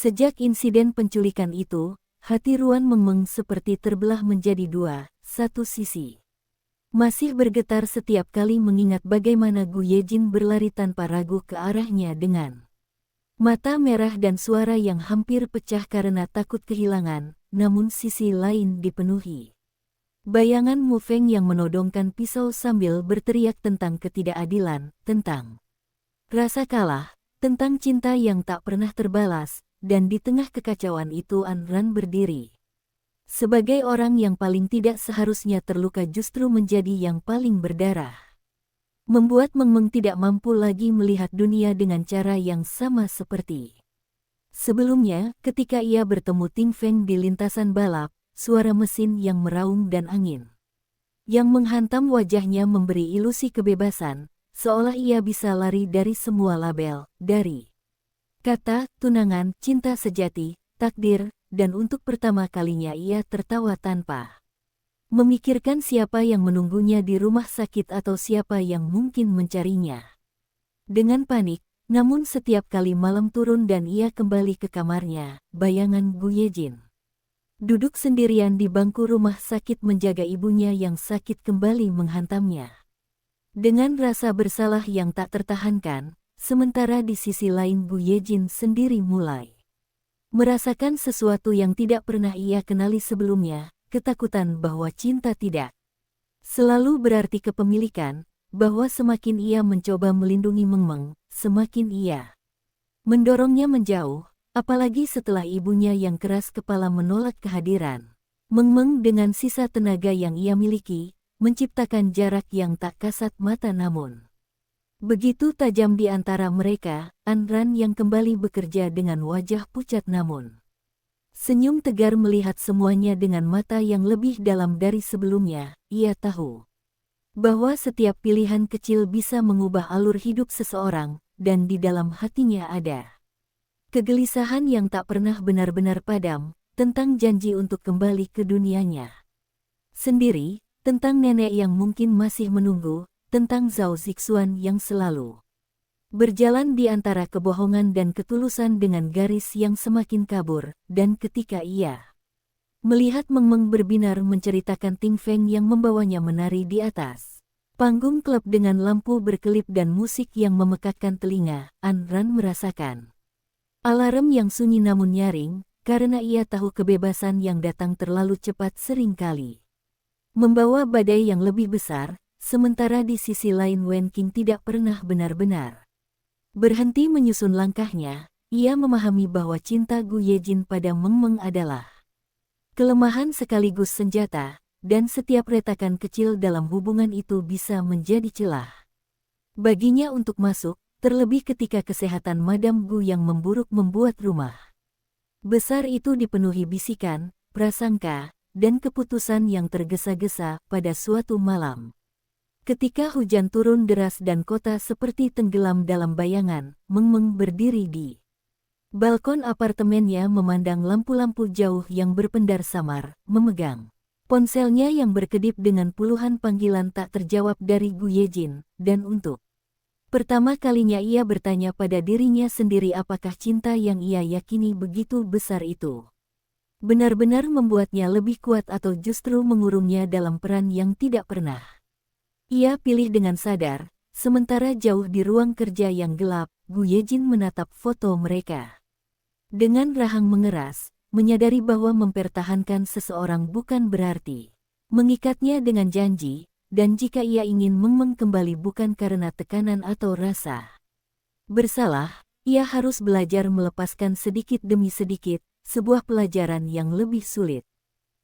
Sejak insiden penculikan itu, hati Ruan Mengmeng seperti terbelah menjadi dua. Satu sisi masih bergetar setiap kali mengingat bagaimana Gu Yejin berlari tanpa ragu ke arahnya dengan mata merah dan suara yang hampir pecah karena takut kehilangan, namun sisi lain dipenuhi bayangan Mu Feng yang menodongkan pisau sambil berteriak tentang ketidakadilan, tentang rasa kalah, tentang cinta yang tak pernah terbalas, dan di tengah kekacauan itu An Ran berdiri. Sebagai orang yang paling tidak seharusnya terluka justru menjadi yang paling berdarah. Membuat Mengmeng tidak mampu lagi melihat dunia dengan cara yang sama seperti sebelumnya ketika ia bertemu Ting Feng di lintasan balap, suara mesin yang meraung dan angin yang menghantam wajahnya memberi ilusi kebebasan, seolah ia bisa lari dari semua label, dari kata, tunangan, cinta sejati, takdir, dan untuk pertama kalinya ia tertawa tanpa memikirkan siapa yang menunggunya di rumah sakit atau siapa yang mungkin mencarinya. Dengan panik, namun setiap kali malam turun dan ia kembali ke kamarnya, bayangan Gu Yejin duduk sendirian di bangku rumah sakit menjaga ibunya yang sakit kembali menghantamnya. Dengan rasa bersalah yang tak tertahankan, sementara di sisi lain Gu Yejin sendiri mulai merasakan sesuatu yang tidak pernah ia kenali sebelumnya, ketakutan bahwa cinta tidak selalu berarti kepemilikan, bahwa semakin ia mencoba melindungi Mengmeng, semakin ia mendorongnya menjauh, apalagi setelah ibunya yang keras kepala menolak kehadiran. Mengmeng dengan sisa tenaga yang ia miliki, menciptakan jarak yang tak kasat mata namun begitu tajam di antara mereka. An Ran yang kembali bekerja dengan wajah pucat namun senyum tegar melihat semuanya dengan mata yang lebih dalam dari sebelumnya. Ia tahu bahwa setiap pilihan kecil bisa mengubah alur hidup seseorang, dan di dalam hatinya ada kegelisahan yang tak pernah benar-benar padam, tentang janji untuk kembali ke dunianya sendiri, tentang nenek yang mungkin masih menunggu, tentang Zhao Zixuan yang selalu berjalan di antara kebohongan dan ketulusan dengan garis yang semakin kabur, dan ketika ia melihat Mengmeng berbinar menceritakan Ting Feng yang membawanya menari di atas panggung klub dengan lampu berkelip dan musik yang memekakkan telinga, An Ran merasakan alarm yang sunyi namun nyaring, karena ia tahu kebebasan yang datang terlalu cepat seringkali membawa badai yang lebih besar. Sementara di sisi lain Wen Qing tidak pernah benar-benar berhenti menyusun langkahnya. Ia memahami bahwa cinta Gu Yejin pada Mengmeng adalah kelemahan sekaligus senjata, dan setiap retakan kecil dalam hubungan itu bisa menjadi celah baginya untuk masuk, terlebih ketika kesehatan Madam Gu yang memburuk membuat rumah besar itu dipenuhi bisikan, prasangka, dan keputusan yang tergesa-gesa. Pada suatu malam ketika hujan turun deras dan kota seperti tenggelam dalam bayangan, Mengmeng berdiri di balkon apartemennya memandang lampu-lampu jauh yang berpendar samar, memegang ponselnya yang berkedip dengan puluhan panggilan tak terjawab dari Gu Yejin, dan untuk pertama kalinya ia bertanya pada dirinya sendiri apakah cinta yang ia yakini begitu besar itu benar-benar membuatnya lebih kuat atau justru mengurungnya dalam peran yang tidak pernah ia pilih dengan sadar. Sementara jauh di ruang kerja yang gelap, Gu Yejin menatap foto mereka dengan rahang mengeras, menyadari bahwa mempertahankan seseorang bukan berarti mengikatnya dengan janji, dan jika ia ingin Mengmeng kembali bukan karena tekanan atau rasa bersalah, ia harus belajar melepaskan sedikit demi sedikit, sebuah pelajaran yang lebih sulit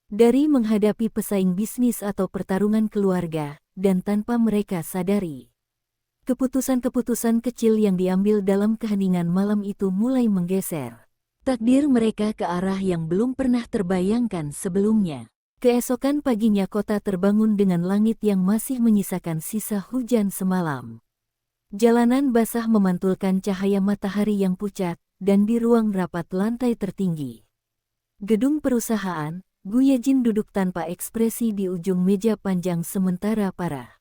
dari menghadapi pesaing bisnis atau pertarungan keluarga. Dan tanpa mereka sadari, keputusan-keputusan kecil yang diambil dalam keheningan malam itu mulai menggeser takdir mereka ke arah yang belum pernah terbayangkan sebelumnya. Keesokan paginya kota terbangun dengan langit yang masih menyisakan sisa hujan semalam. Jalanan basah memantulkan cahaya matahari yang pucat, dan di ruang rapat lantai tertinggi gedung perusahaan, Gu Yejin duduk tanpa ekspresi di ujung meja panjang sementara para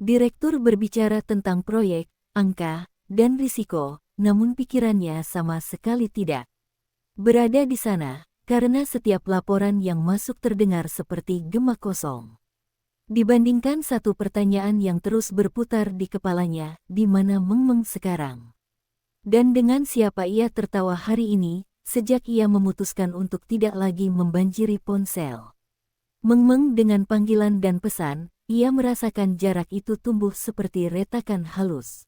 direktur berbicara tentang proyek, angka, dan risiko, namun pikirannya sama sekali tidak berada di sana, karena setiap laporan yang masuk terdengar seperti gema kosong. Dibandingkan satu pertanyaan yang terus berputar di kepalanya, di mana Meng Meng sekarang? Dan dengan siapa ia tertawa hari ini, sejak ia memutuskan untuk tidak lagi membanjiri ponsel. Meng Meng dengan panggilan dan pesan, ia merasakan jarak itu tumbuh seperti retakan halus.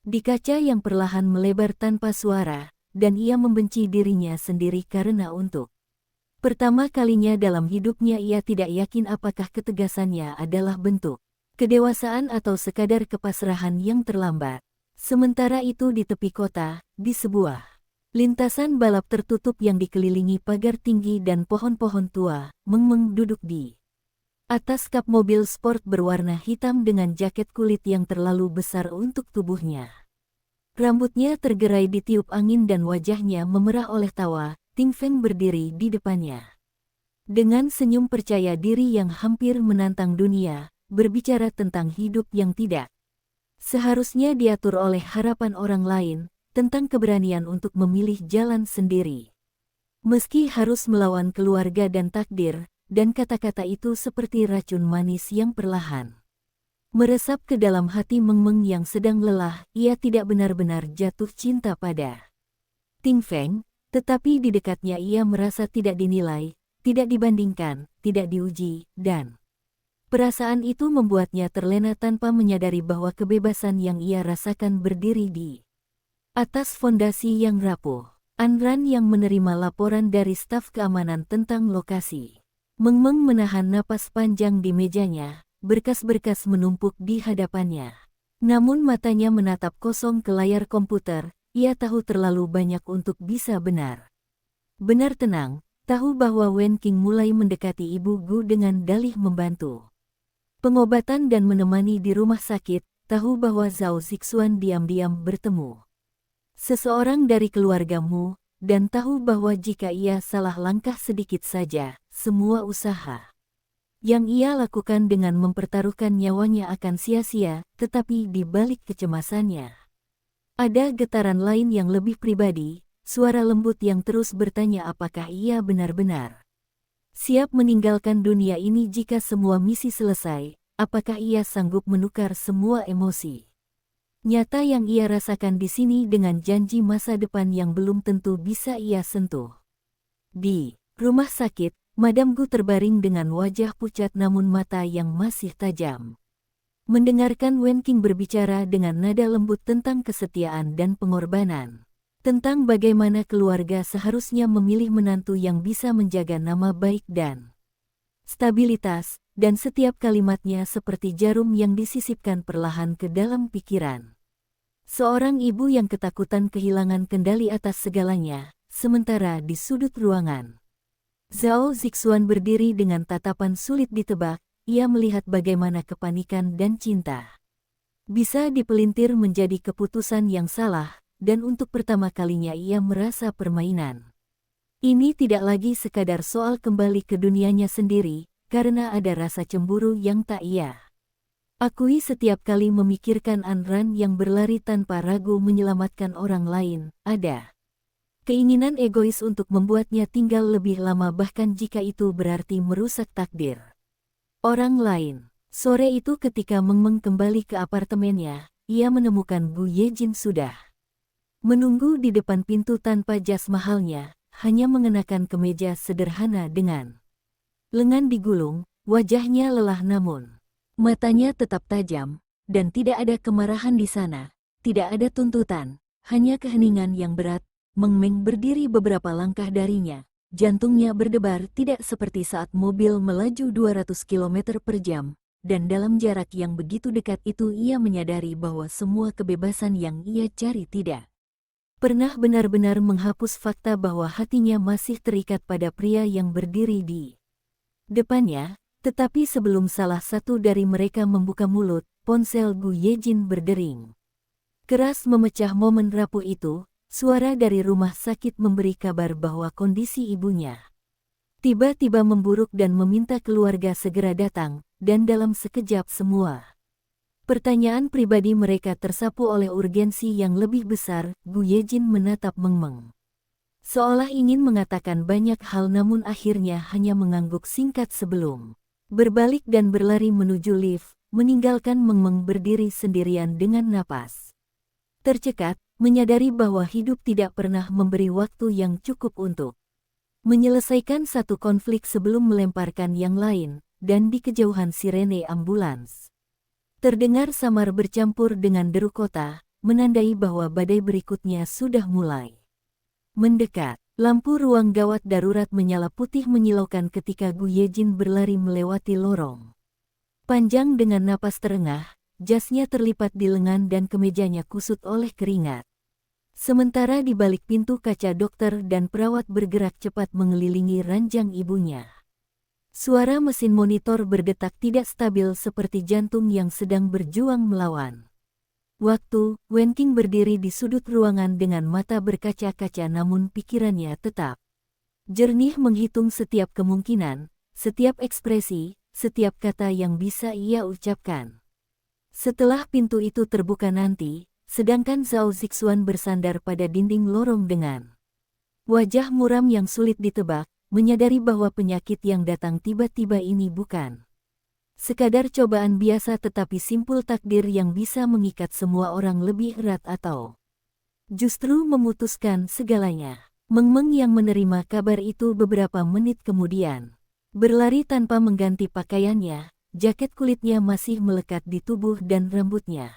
Di kaca yang perlahan melebar tanpa suara, dan ia membenci dirinya sendiri karena untuk pertama kalinya dalam hidupnya ia tidak yakin apakah ketegasannya adalah bentuk kedewasaan atau sekadar kepasrahan yang terlambat. Sementara itu di tepi kota, di sebuah lintasan balap tertutup yang dikelilingi pagar tinggi dan pohon-pohon tua, Meng Meng duduk di atas kap mobil sport berwarna hitam dengan jaket kulit yang terlalu besar untuk tubuhnya. Rambutnya tergerai ditiup angin dan wajahnya memerah oleh tawa. Ting Feng berdiri di depannya. Dengan senyum percaya diri yang hampir menantang dunia, berbicara tentang hidup yang tidak seharusnya diatur oleh harapan orang lain, tentang keberanian untuk memilih jalan sendiri. Meski harus melawan keluarga dan takdir, dan kata-kata itu seperti racun manis yang perlahan meresap ke dalam hati Meng Meng yang sedang lelah, ia tidak benar-benar jatuh cinta pada Ting Feng, tetapi di dekatnya ia merasa tidak dinilai, tidak dibandingkan, tidak diuji, dan perasaan itu membuatnya terlena tanpa menyadari bahwa kebebasan yang ia rasakan berdiri di atas fondasi yang rapuh. Anran yang menerima laporan dari staf keamanan tentang lokasi. Meng Meng menahan napas panjang di mejanya, berkas-berkas menumpuk di hadapannya. Namun matanya menatap kosong ke layar komputer, ia tahu terlalu banyak untuk bisa benar tenang, tahu bahwa Wen Qing mulai mendekati Ibu Gu dengan dalih membantu pengobatan dan menemani di rumah sakit, tahu bahwa Zhao Zixuan diam-diam bertemu seseorang dari keluargamu, dan tahu bahwa jika ia salah langkah sedikit saja, semua usaha yang ia lakukan dengan mempertaruhkan nyawanya akan sia-sia, tetapi di balik kecemasannya ada getaran lain yang lebih pribadi, suara lembut yang terus bertanya apakah ia benar-benar siap meninggalkan dunia ini jika semua misi selesai, apakah ia sanggup menukar semua emosi nyata yang ia rasakan di sini dengan janji masa depan yang belum tentu bisa ia sentuh. Di rumah sakit, Madam Gu terbaring dengan wajah pucat namun mata yang masih tajam. Mendengarkan Wen Qing berbicara dengan nada lembut tentang kesetiaan dan pengorbanan. Tentang bagaimana keluarga seharusnya memilih menantu yang bisa menjaga nama baik dan stabilitas, dan setiap kalimatnya seperti jarum yang disisipkan perlahan ke dalam pikiran. Seorang ibu yang ketakutan kehilangan kendali atas segalanya, sementara di sudut ruangan. Zhao Zixuan berdiri dengan tatapan sulit ditebak, ia melihat bagaimana kepanikan dan cinta bisa dipelintir menjadi keputusan yang salah, dan untuk pertama kalinya ia merasa permainan ini tidak lagi sekadar soal kembali ke dunianya sendiri, karena ada rasa cemburu yang tak ia akui setiap kali memikirkan Anran yang berlari tanpa ragu menyelamatkan orang lain, ada keinginan egois untuk membuatnya tinggal lebih lama bahkan jika itu berarti merusak takdir orang lain. Sore itu ketika Meng Meng kembali ke apartemennya, ia menemukan Gu Yejin sudah menunggu di depan pintu tanpa jas mahalnya, hanya mengenakan kemeja sederhana dengan lengan digulung, wajahnya lelah namun matanya tetap tajam, dan tidak ada kemarahan di sana, tidak ada tuntutan, hanya keheningan yang berat. Meng Meng berdiri beberapa langkah darinya, jantungnya berdebar tidak seperti saat mobil melaju 200 km per jam, dan dalam jarak yang begitu dekat itu ia menyadari bahwa semua kebebasan yang ia cari tidak pernah benar-benar menghapus fakta bahwa hatinya masih terikat pada pria yang berdiri di depannya, tetapi sebelum salah satu dari mereka membuka mulut, ponsel Gu Yejin berdering keras memecah momen rapuh itu. Suara dari rumah sakit memberi kabar bahwa kondisi ibunya tiba-tiba memburuk dan meminta keluarga segera datang, dan dalam sekejap semua pertanyaan pribadi mereka tersapu oleh urgensi yang lebih besar. Gu Yejin menatap Meng Meng seolah ingin mengatakan banyak hal namun akhirnya hanya mengangguk singkat sebelum berbalik dan berlari menuju lift, meninggalkan Meng Meng berdiri sendirian dengan napas tercekat, menyadari bahwa hidup tidak pernah memberi waktu yang cukup untuk menyelesaikan satu konflik sebelum melemparkan yang lain, dan di kejauhan sirene ambulans terdengar samar bercampur dengan deru kota, menandai bahwa badai berikutnya sudah mulai mendekat. Lampu ruang gawat darurat menyala putih menyilaukan ketika Gu Yejin berlari melewati lorong panjang dengan napas terengah, jasnya terlipat di lengan dan kemejanya kusut oleh keringat. Sementara di balik pintu kaca dokter dan perawat bergerak cepat mengelilingi ranjang ibunya. Suara mesin monitor berdetak tidak stabil seperti jantung yang sedang berjuang melawan waktu. Wen Qing berdiri di sudut ruangan dengan mata berkaca-kaca namun pikirannya tetap jernih menghitung setiap kemungkinan, setiap ekspresi, setiap kata yang bisa ia ucapkan. Setelah pintu itu terbuka nanti, sedangkan Zhao Zixuan bersandar pada dinding lorong dengan wajah muram yang sulit ditebak, menyadari bahwa penyakit yang datang tiba-tiba ini bukan sekadar cobaan biasa tetapi simpul takdir yang bisa mengikat semua orang lebih erat atau justru memutuskan segalanya. Meng Meng yang menerima kabar itu beberapa menit kemudian berlari tanpa mengganti pakaiannya, jaket kulitnya masih melekat di tubuh dan rambutnya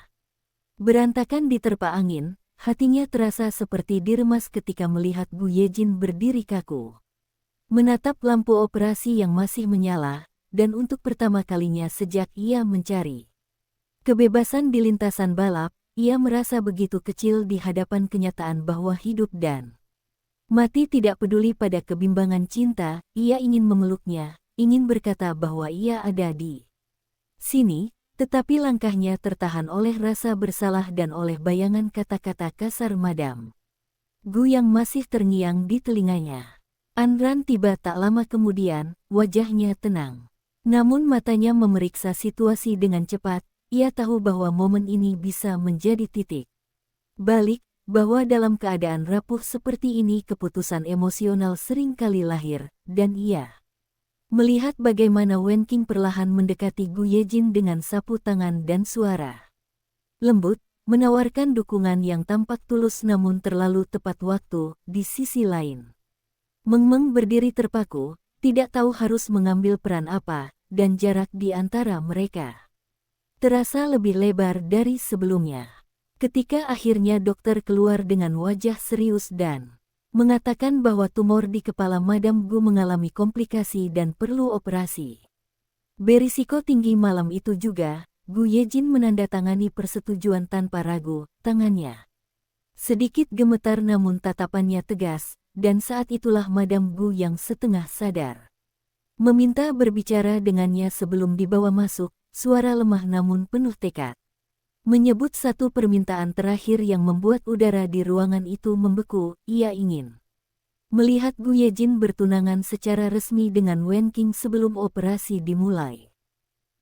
berantakan diterpa angin, hatinya terasa seperti diremas ketika melihat Gu Yejin berdiri kaku menatap lampu operasi yang masih menyala. Dan untuk pertama kalinya sejak ia mencari kebebasan di lintasan balap, ia merasa begitu kecil di hadapan kenyataan bahwa hidup dan mati tidak peduli pada kebimbangan cinta. Ia ingin memeluknya, ingin berkata bahwa ia ada di sini, tetapi langkahnya tertahan oleh rasa bersalah dan oleh bayangan kata-kata kasar Madam Gu yang masih terngiang di telinganya. Anran tiba tak lama kemudian, wajahnya tenang. Namun matanya memeriksa situasi dengan cepat, ia tahu bahwa momen ini bisa menjadi titik balik, bahwa dalam keadaan rapuh seperti ini keputusan emosional sering kali lahir, dan ia melihat bagaimana Wen Qing perlahan mendekati Gu Yejin dengan sapu tangan dan suara lembut, menawarkan dukungan yang tampak tulus namun terlalu tepat waktu. Di sisi lain, Meng Meng berdiri terpaku, tidak tahu harus mengambil peran apa, dan jarak di antara mereka terasa lebih lebar dari sebelumnya. Ketika akhirnya dokter keluar dengan wajah serius dan mengatakan bahwa tumor di kepala Madam Gu mengalami komplikasi dan perlu operasi berisiko tinggi. Malam itu juga, Gu Yejin menandatangani persetujuan tanpa ragu, tangannya sedikit gemetar namun tatapannya tegas, dan saat itulah Madam Gu yang setengah sadar meminta berbicara dengannya sebelum dibawa masuk. Suara lemah namun penuh tekad menyebut satu permintaan terakhir yang membuat udara di ruangan itu membeku. Ia ingin melihat Gu Yejin bertunangan secara resmi dengan Wen Qing sebelum operasi dimulai,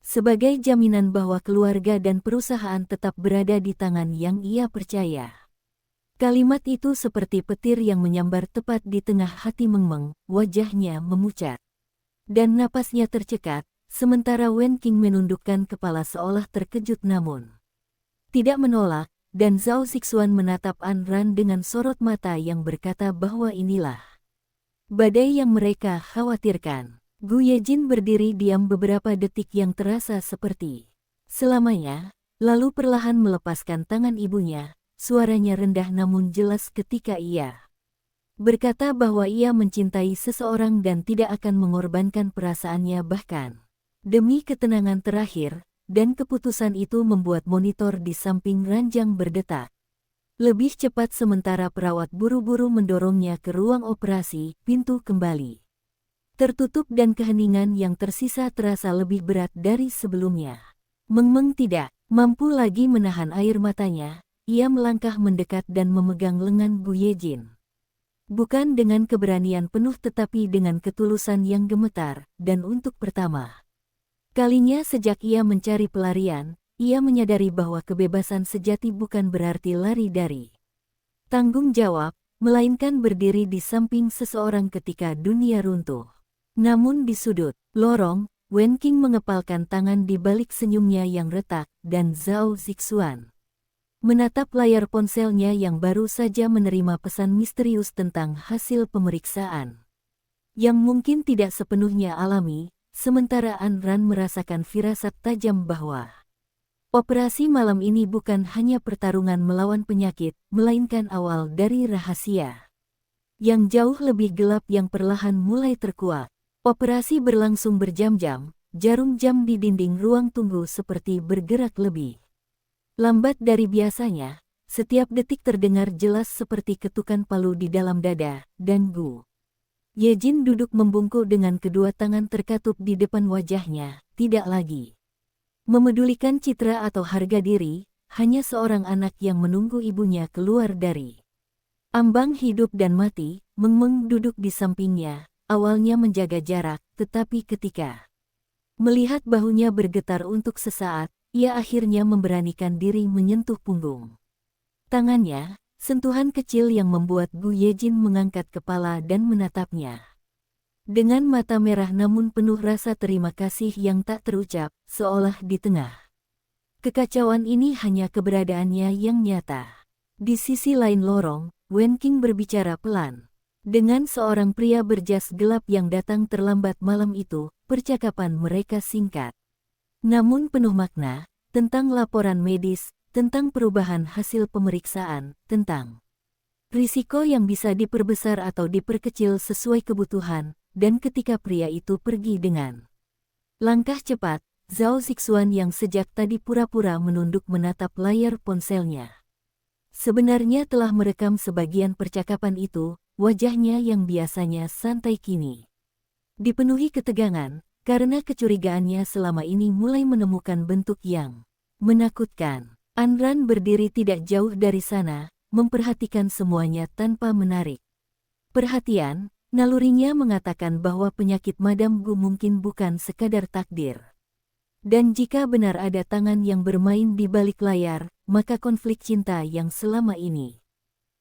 sebagai jaminan bahwa keluarga dan perusahaan tetap berada di tangan yang ia percaya. Kalimat itu seperti petir yang menyambar tepat di tengah hati Meng Meng. Wajahnya memucat dan napasnya tercekat, sementara Wen Qing menundukkan kepala seolah terkejut namun tidak menolak, dan Zhao Zixuan menatap Anran dengan sorot mata yang berkata bahwa inilah badai yang mereka khawatirkan. Gu Yejin berdiri diam beberapa detik yang terasa seperti selamanya, lalu perlahan melepaskan tangan ibunya. Suaranya rendah namun jelas ketika ia berkata bahwa ia mencintai seseorang dan tidak akan mengorbankan perasaannya bahkan demi ketenangan terakhir, dan keputusan itu membuat monitor di samping ranjang berdetak lebih cepat sementara perawat buru-buru mendorongnya ke ruang operasi. Pintu kembali tertutup dan keheningan yang tersisa terasa lebih berat dari sebelumnya. Meng Meng tidak mampu lagi menahan air matanya, ia melangkah mendekat dan memegang lengan Gu Yejin. Bukan dengan keberanian penuh tetapi dengan ketulusan yang gemetar, dan untuk pertama kalinya sejak ia mencari pelarian, ia menyadari bahwa kebebasan sejati bukan berarti lari dari tanggung jawab, melainkan berdiri di samping seseorang ketika dunia runtuh. Namun di sudut lorong, Wen Qing mengepalkan tangan di balik senyumnya yang retak, dan Zhao Zixuan menatap layar ponselnya yang baru saja menerima pesan misterius tentang hasil pemeriksaan, yang mungkin tidak sepenuhnya alami, sementara An Ran merasakan firasat tajam bahwa operasi malam ini bukan hanya pertarungan melawan penyakit, melainkan awal dari rahasia yang jauh lebih gelap yang perlahan mulai terkuak. Operasi berlangsung berjam-jam, jarum jam di dinding ruang tunggu seperti bergerak lebih lambat dari biasanya. Setiap detik terdengar jelas seperti ketukan palu di dalam dada, dan Gu Yejin duduk membungkuk dengan kedua tangan terkatup di depan wajahnya, tidak lagi memedulikan citra atau harga diri, hanya seorang anak yang menunggu ibunya keluar dari ambang hidup dan mati. Meng Meng duduk di sampingnya, awalnya menjaga jarak, tetapi ketika melihat bahunya bergetar untuk sesaat, ia akhirnya memberanikan diri menyentuh punggung tangannya, sentuhan kecil yang membuat Gu Yejin mengangkat kepala dan menatapnya dengan mata merah namun penuh rasa terima kasih yang tak terucap, seolah di tengah kekacauan ini hanya keberadaannya yang nyata. Di sisi lain lorong, Wen Qing berbicara pelan dengan seorang pria berjas gelap yang datang terlambat malam itu. Percakapan mereka singkat namun penuh makna, tentang laporan medis, tentang perubahan hasil pemeriksaan, tentang risiko yang bisa diperbesar atau diperkecil sesuai kebutuhan, dan ketika pria itu pergi dengan langkah cepat, Zhao Zixuan yang sejak tadi pura-pura menunduk menatap layar ponselnya sebenarnya telah merekam sebagian percakapan itu. Wajahnya yang biasanya santai kini dipenuhi ketegangan, karena kecurigaannya selama ini mulai menemukan bentuk yang menakutkan. An Ran berdiri tidak jauh dari sana, memperhatikan semuanya tanpa menarik perhatian. Nalurinya mengatakan bahwa penyakit Madam Gu mungkin bukan sekadar takdir. Dan jika benar ada tangan yang bermain di balik layar, maka konflik cinta yang selama ini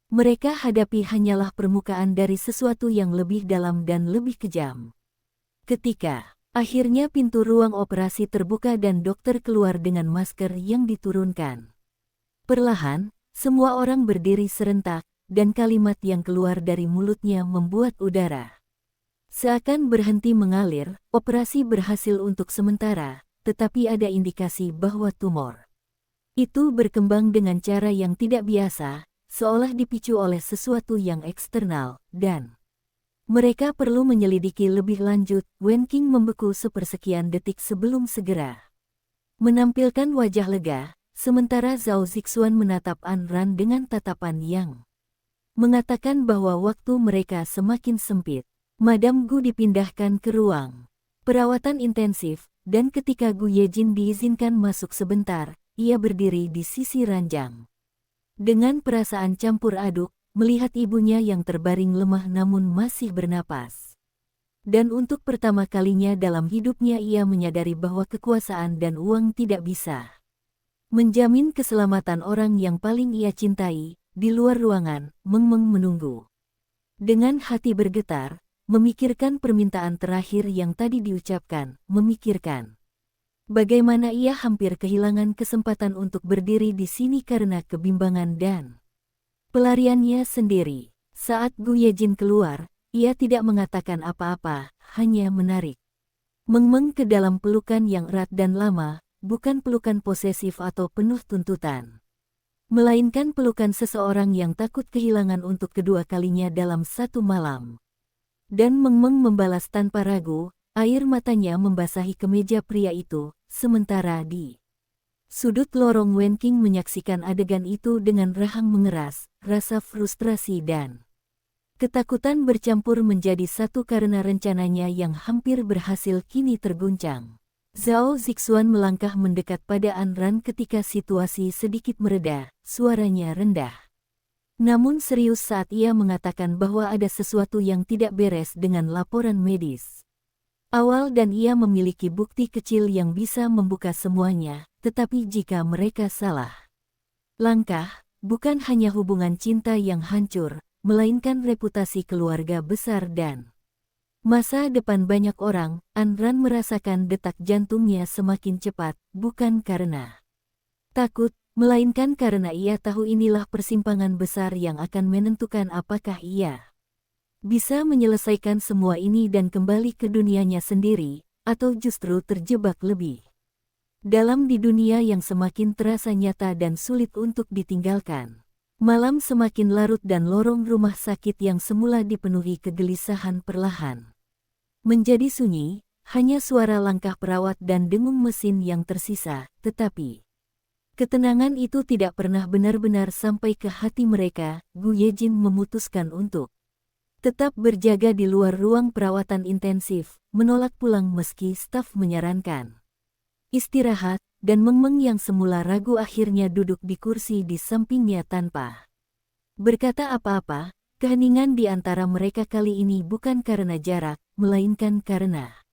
mereka hadapi hanyalah permukaan dari sesuatu yang lebih dalam dan lebih kejam. Ketika akhirnya pintu ruang operasi terbuka dan dokter keluar dengan masker yang diturunkan perlahan, semua orang berdiri serentak, dan kalimat yang keluar dari mulutnya membuat udara seakan berhenti mengalir. Operasi berhasil untuk sementara, tetapi ada indikasi bahwa tumor itu berkembang dengan cara yang tidak biasa, seolah dipicu oleh sesuatu yang eksternal, dan mereka perlu menyelidiki lebih lanjut. Wen Qing membeku sepersekian detik sebelum segera menampilkan wajah lega, sementara Zhao Zixuan menatap An Ran dengan tatapan yang mengatakan bahwa waktu mereka semakin sempit. Madam Gu dipindahkan ke ruang perawatan intensif, dan ketika Gu Yejin diizinkan masuk sebentar, ia berdiri di sisi ranjang dengan perasaan campur aduk, melihat ibunya yang terbaring lemah namun masih bernapas. Dan untuk pertama kalinya dalam hidupnya ia menyadari bahwa kekuasaan dan uang tidak bisa menjamin keselamatan orang yang paling ia cintai. Di luar ruangan, Meng Meng menunggu dengan hati bergetar, memikirkan permintaan terakhir yang tadi diucapkan, memikirkan bagaimana ia hampir kehilangan kesempatan untuk berdiri di sini karena kebimbangan dan pelariannya sendiri. Saat Gu Yejin keluar, ia tidak mengatakan apa-apa, hanya menarik Meng Meng ke dalam pelukan yang erat dan lama, bukan pelukan posesif atau penuh tuntutan, melainkan pelukan seseorang yang takut kehilangan untuk kedua kalinya dalam satu malam. Dan Meng Meng membalas tanpa ragu, air matanya membasahi kemeja pria itu, sementara di sudut lorong Wen Qing menyaksikan adegan itu dengan rahang mengeras. Rasa frustrasi dan ketakutan bercampur menjadi satu karena rencananya yang hampir berhasil kini terguncang. Zhao Zixuan melangkah mendekat pada An Ran ketika situasi sedikit mereda, suaranya rendah namun serius saat ia mengatakan bahwa ada sesuatu yang tidak beres dengan laporan medis awal dan ia memiliki bukti kecil yang bisa membuka semuanya, tetapi jika mereka salah langkah, bukan hanya hubungan cinta yang hancur, melainkan reputasi keluarga besar dan masa depan banyak orang. Anran merasakan detak jantungnya semakin cepat, bukan karena takut, melainkan karena ia tahu inilah persimpangan besar yang akan menentukan apakah ia bisa menyelesaikan semua ini dan kembali ke dunianya sendiri, atau justru terjebak lebih dalam di dunia yang semakin terasa nyata dan sulit untuk ditinggalkan. Malam semakin larut dan lorong rumah sakit yang semula dipenuhi kegelisahan perlahan menjadi sunyi, hanya suara langkah perawat dan dengung mesin yang tersisa, tetapi ketenangan itu tidak pernah benar-benar sampai ke hati mereka. Gu Yejin memutuskan untuk tetap berjaga di luar ruang perawatan intensif, menolak pulang meski staf menyarankan istirahat, dan Meng Meng yang semula ragu akhirnya duduk di kursi di sampingnya tanpa berkata apa-apa. Keheningan di antara mereka kali ini bukan karena jarak, melainkan karena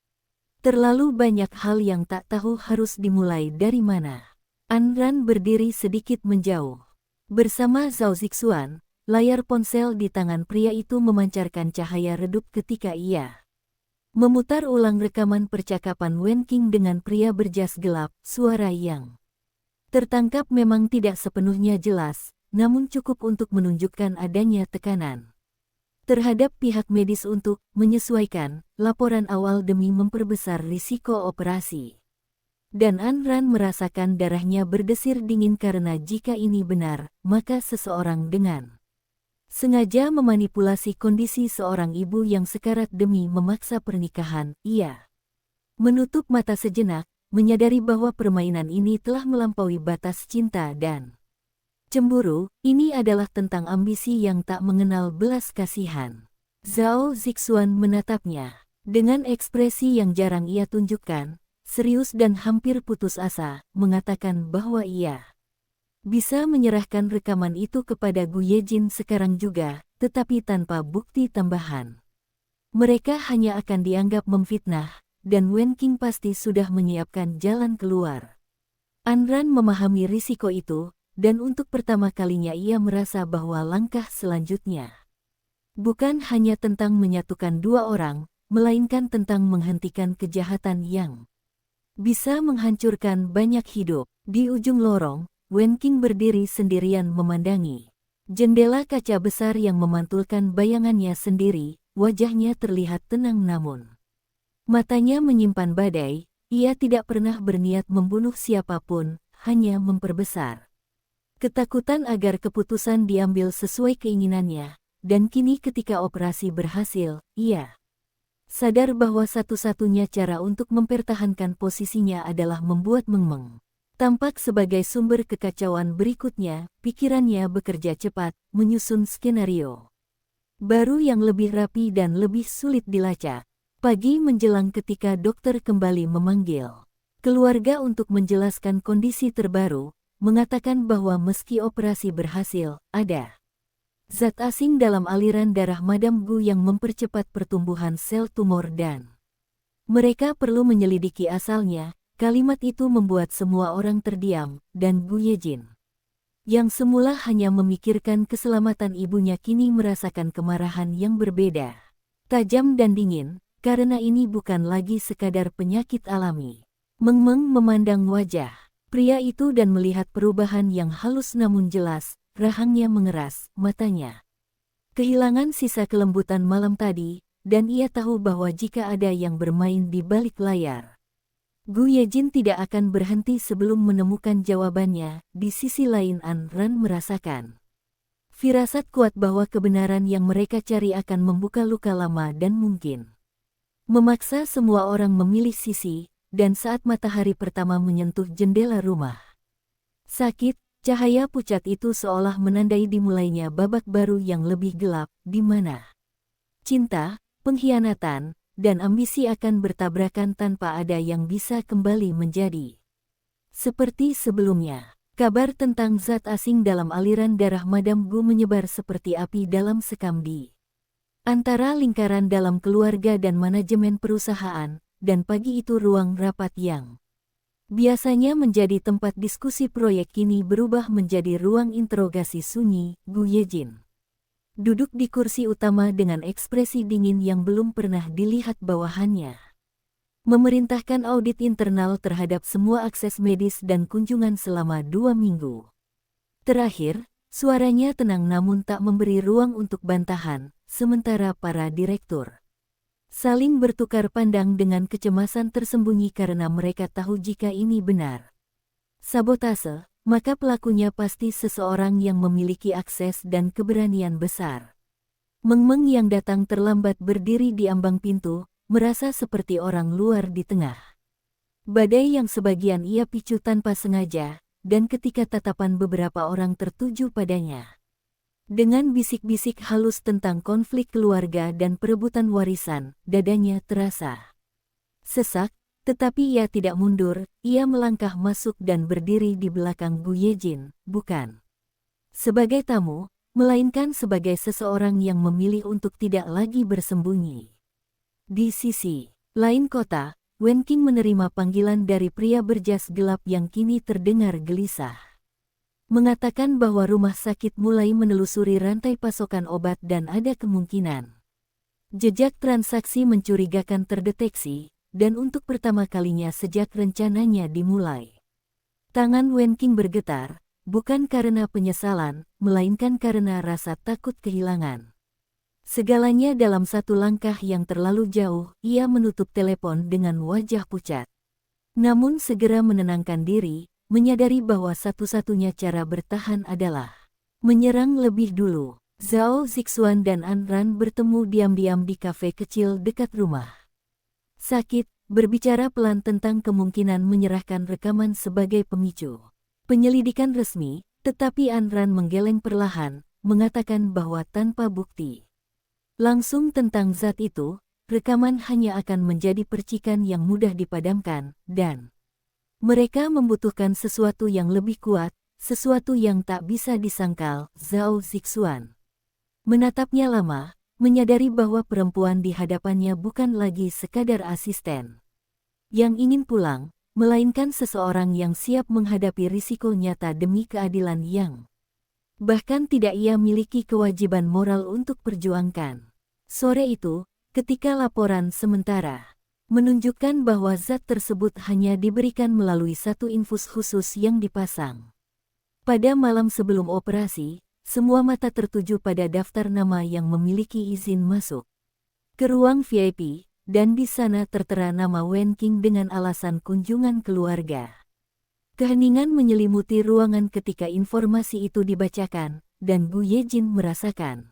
terlalu banyak hal yang tak tahu harus dimulai dari mana. Anran berdiri sedikit menjauh. Bersama Zhao Zixuan, layar ponsel di tangan pria itu memancarkan cahaya redup ketika ia memutar ulang rekaman percakapan Wen Qing dengan pria berjas gelap. Suara yang tertangkap memang tidak sepenuhnya jelas, namun cukup untuk menunjukkan adanya tekanan terhadap pihak medis untuk menyesuaikan laporan awal demi memperbesar risiko operasi. Dan Anran merasakan darahnya berdesir dingin karena jika ini benar, maka seseorang dengan sengaja memanipulasi kondisi seorang ibu yang sekarat demi memaksa pernikahan. Ia menutup mata sejenak, menyadari bahwa permainan ini telah melampaui batas cinta dan cemburu. Ini adalah tentang ambisi yang tak mengenal belas kasihan. Zhao Zixuan menatapnya dengan ekspresi yang jarang ia tunjukkan, serius dan hampir putus asa, mengatakan bahwa ia bisa menyerahkan rekaman itu kepada Gu Yejin sekarang juga, tetapi tanpa bukti tambahan. Mereka hanya akan dianggap memfitnah, dan Wen Qing pasti sudah menyiapkan jalan keluar. Anran memahami risiko itu, dan untuk pertama kalinya ia merasa bahwa langkah selanjutnya bukan hanya tentang menyatukan dua orang, melainkan tentang menghentikan kejahatan yang bisa menghancurkan banyak hidup. Di ujung lorong, Wen Qing berdiri sendirian memandangi jendela kaca besar yang memantulkan bayangannya sendiri. Wajahnya terlihat tenang namun matanya menyimpan badai. Ia tidak pernah berniat membunuh siapapun, hanya memperbesar ketakutan agar keputusan diambil sesuai keinginannya. Dan kini ketika operasi berhasil, ia sadar bahwa satu-satunya cara untuk mempertahankan posisinya adalah membuat Meng Meng tampak sebagai sumber kekacauan berikutnya. Pikirannya bekerja cepat, menyusun skenario baru yang lebih rapi dan lebih sulit dilacak. Pagi menjelang ketika dokter kembali memanggil keluarga untuk menjelaskan kondisi terbaru, mengatakan bahwa meski operasi berhasil, ada zat asing dalam aliran darah Madam Gu yang mempercepat pertumbuhan sel tumor dan mereka perlu menyelidiki asalnya. Kalimat itu membuat semua orang terdiam, dan Gu Yejin, yang semula hanya memikirkan keselamatan ibunya, kini merasakan kemarahan yang berbeda, tajam dan dingin, karena ini bukan lagi sekadar penyakit alami. Meng Meng memandang wajah pria itu dan melihat perubahan yang halus namun jelas. Rahangnya mengeras, matanya kehilangan sisa kelembutan malam tadi, dan ia tahu bahwa jika ada yang bermain di balik layar, Gu Yejin tidak akan berhenti sebelum menemukan jawabannya. Di sisi lain Anran merasakan firasat kuat bahwa kebenaran yang mereka cari akan membuka luka lama dan mungkin memaksa semua orang memilih sisi. Dan saat matahari pertama menyentuh jendela rumah sakit, cahaya pucat itu seolah menandai dimulainya babak baru yang lebih gelap, di mana cinta, pengkhianatan, dan ambisi akan bertabrakan tanpa ada yang bisa kembali menjadi seperti sebelumnya. Kabar tentang zat asing dalam aliran darah Madam Gu menyebar seperti api dalam sekam di antara lingkaran dalam keluarga dan manajemen perusahaan, dan pagi itu ruang rapat yang biasanya menjadi tempat diskusi proyek kini berubah menjadi ruang interogasi sunyi. Gu Yejin duduk di kursi utama dengan ekspresi dingin yang belum pernah dilihat bawahannya. Memerintahkan audit internal terhadap semua akses medis dan kunjungan selama 2 minggu. Terakhir, suaranya tenang namun tak memberi ruang untuk bantahan, sementara para direktur saling bertukar pandang dengan kecemasan tersembunyi karena mereka tahu jika ini benar sabotase, maka pelakunya pasti seseorang yang memiliki akses dan keberanian besar. Meng Meng yang datang terlambat berdiri di ambang pintu, merasa seperti orang luar di tengah badai yang sebagian ia picu tanpa sengaja, dan ketika tatapan beberapa orang tertuju padanya dengan bisik-bisik halus tentang konflik keluarga dan perebutan warisan, dadanya terasa sesak, tetapi ia tidak mundur, ia melangkah masuk dan berdiri di belakang Gu Yejin, bukan sebagai tamu, melainkan sebagai seseorang yang memilih untuk tidak lagi bersembunyi. Di sisi lain kota, Wen Qing menerima panggilan dari pria berjas gelap yang kini terdengar gelisah. Mengatakan bahwa rumah sakit mulai menelusuri rantai pasokan obat dan ada kemungkinan jejak transaksi mencurigakan terdeteksi, dan untuk pertama kalinya sejak rencananya dimulai. Tangan Wen Qing bergetar, bukan karena penyesalan, melainkan karena rasa takut kehilangan segalanya dalam satu langkah yang terlalu jauh. Ia menutup telepon dengan wajah pucat. Namun segera menenangkan diri, menyadari bahwa satu-satunya cara bertahan adalah menyerang lebih dulu. Zhao Zixuan dan An Ran bertemu diam-diam di kafe kecil dekat rumah sakit, berbicara pelan tentang kemungkinan menyerahkan rekaman sebagai pemicu penyelidikan resmi, tetapi An Ran menggeleng perlahan, mengatakan bahwa tanpa bukti langsung tentang zat itu, rekaman hanya akan menjadi percikan yang mudah dipadamkan, dan mereka membutuhkan sesuatu yang lebih kuat, sesuatu yang tak bisa disangkal. Zhao Zixuan menatapnya lama, menyadari bahwa perempuan di hadapannya bukan lagi sekadar asisten yang ingin pulang, melainkan seseorang yang siap menghadapi risiko nyata demi keadilan yang bahkan tidak ia miliki kewajiban moral untuk perjuangkan. Sore itu, ketika laporan sementara menunjukkan bahwa zat tersebut hanya diberikan melalui satu infus khusus yang dipasang pada malam sebelum operasi, semua mata tertuju pada daftar nama yang memiliki izin masuk ke ruang VIP, dan di sana tertera nama Wen Qing dengan alasan kunjungan keluarga. Keheningan menyelimuti ruangan ketika informasi itu dibacakan, dan Gu Yejin merasakan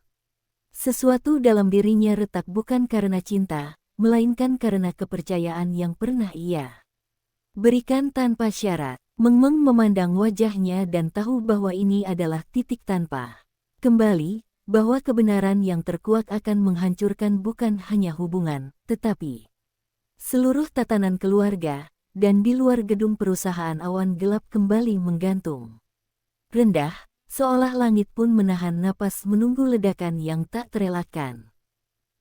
sesuatu dalam dirinya retak bukan karena cinta, melainkan karena kepercayaan yang pernah ia berikan tanpa syarat. Meng Meng memandang wajahnya dan tahu bahwa ini adalah titik tanpa kembali, bahwa kebenaran yang terkuak akan menghancurkan bukan hanya hubungan, tetapi seluruh tatanan keluarga, dan di luar gedung perusahaan awan gelap kembali menggantung rendah, seolah langit pun menahan napas menunggu ledakan yang tak terelakkan.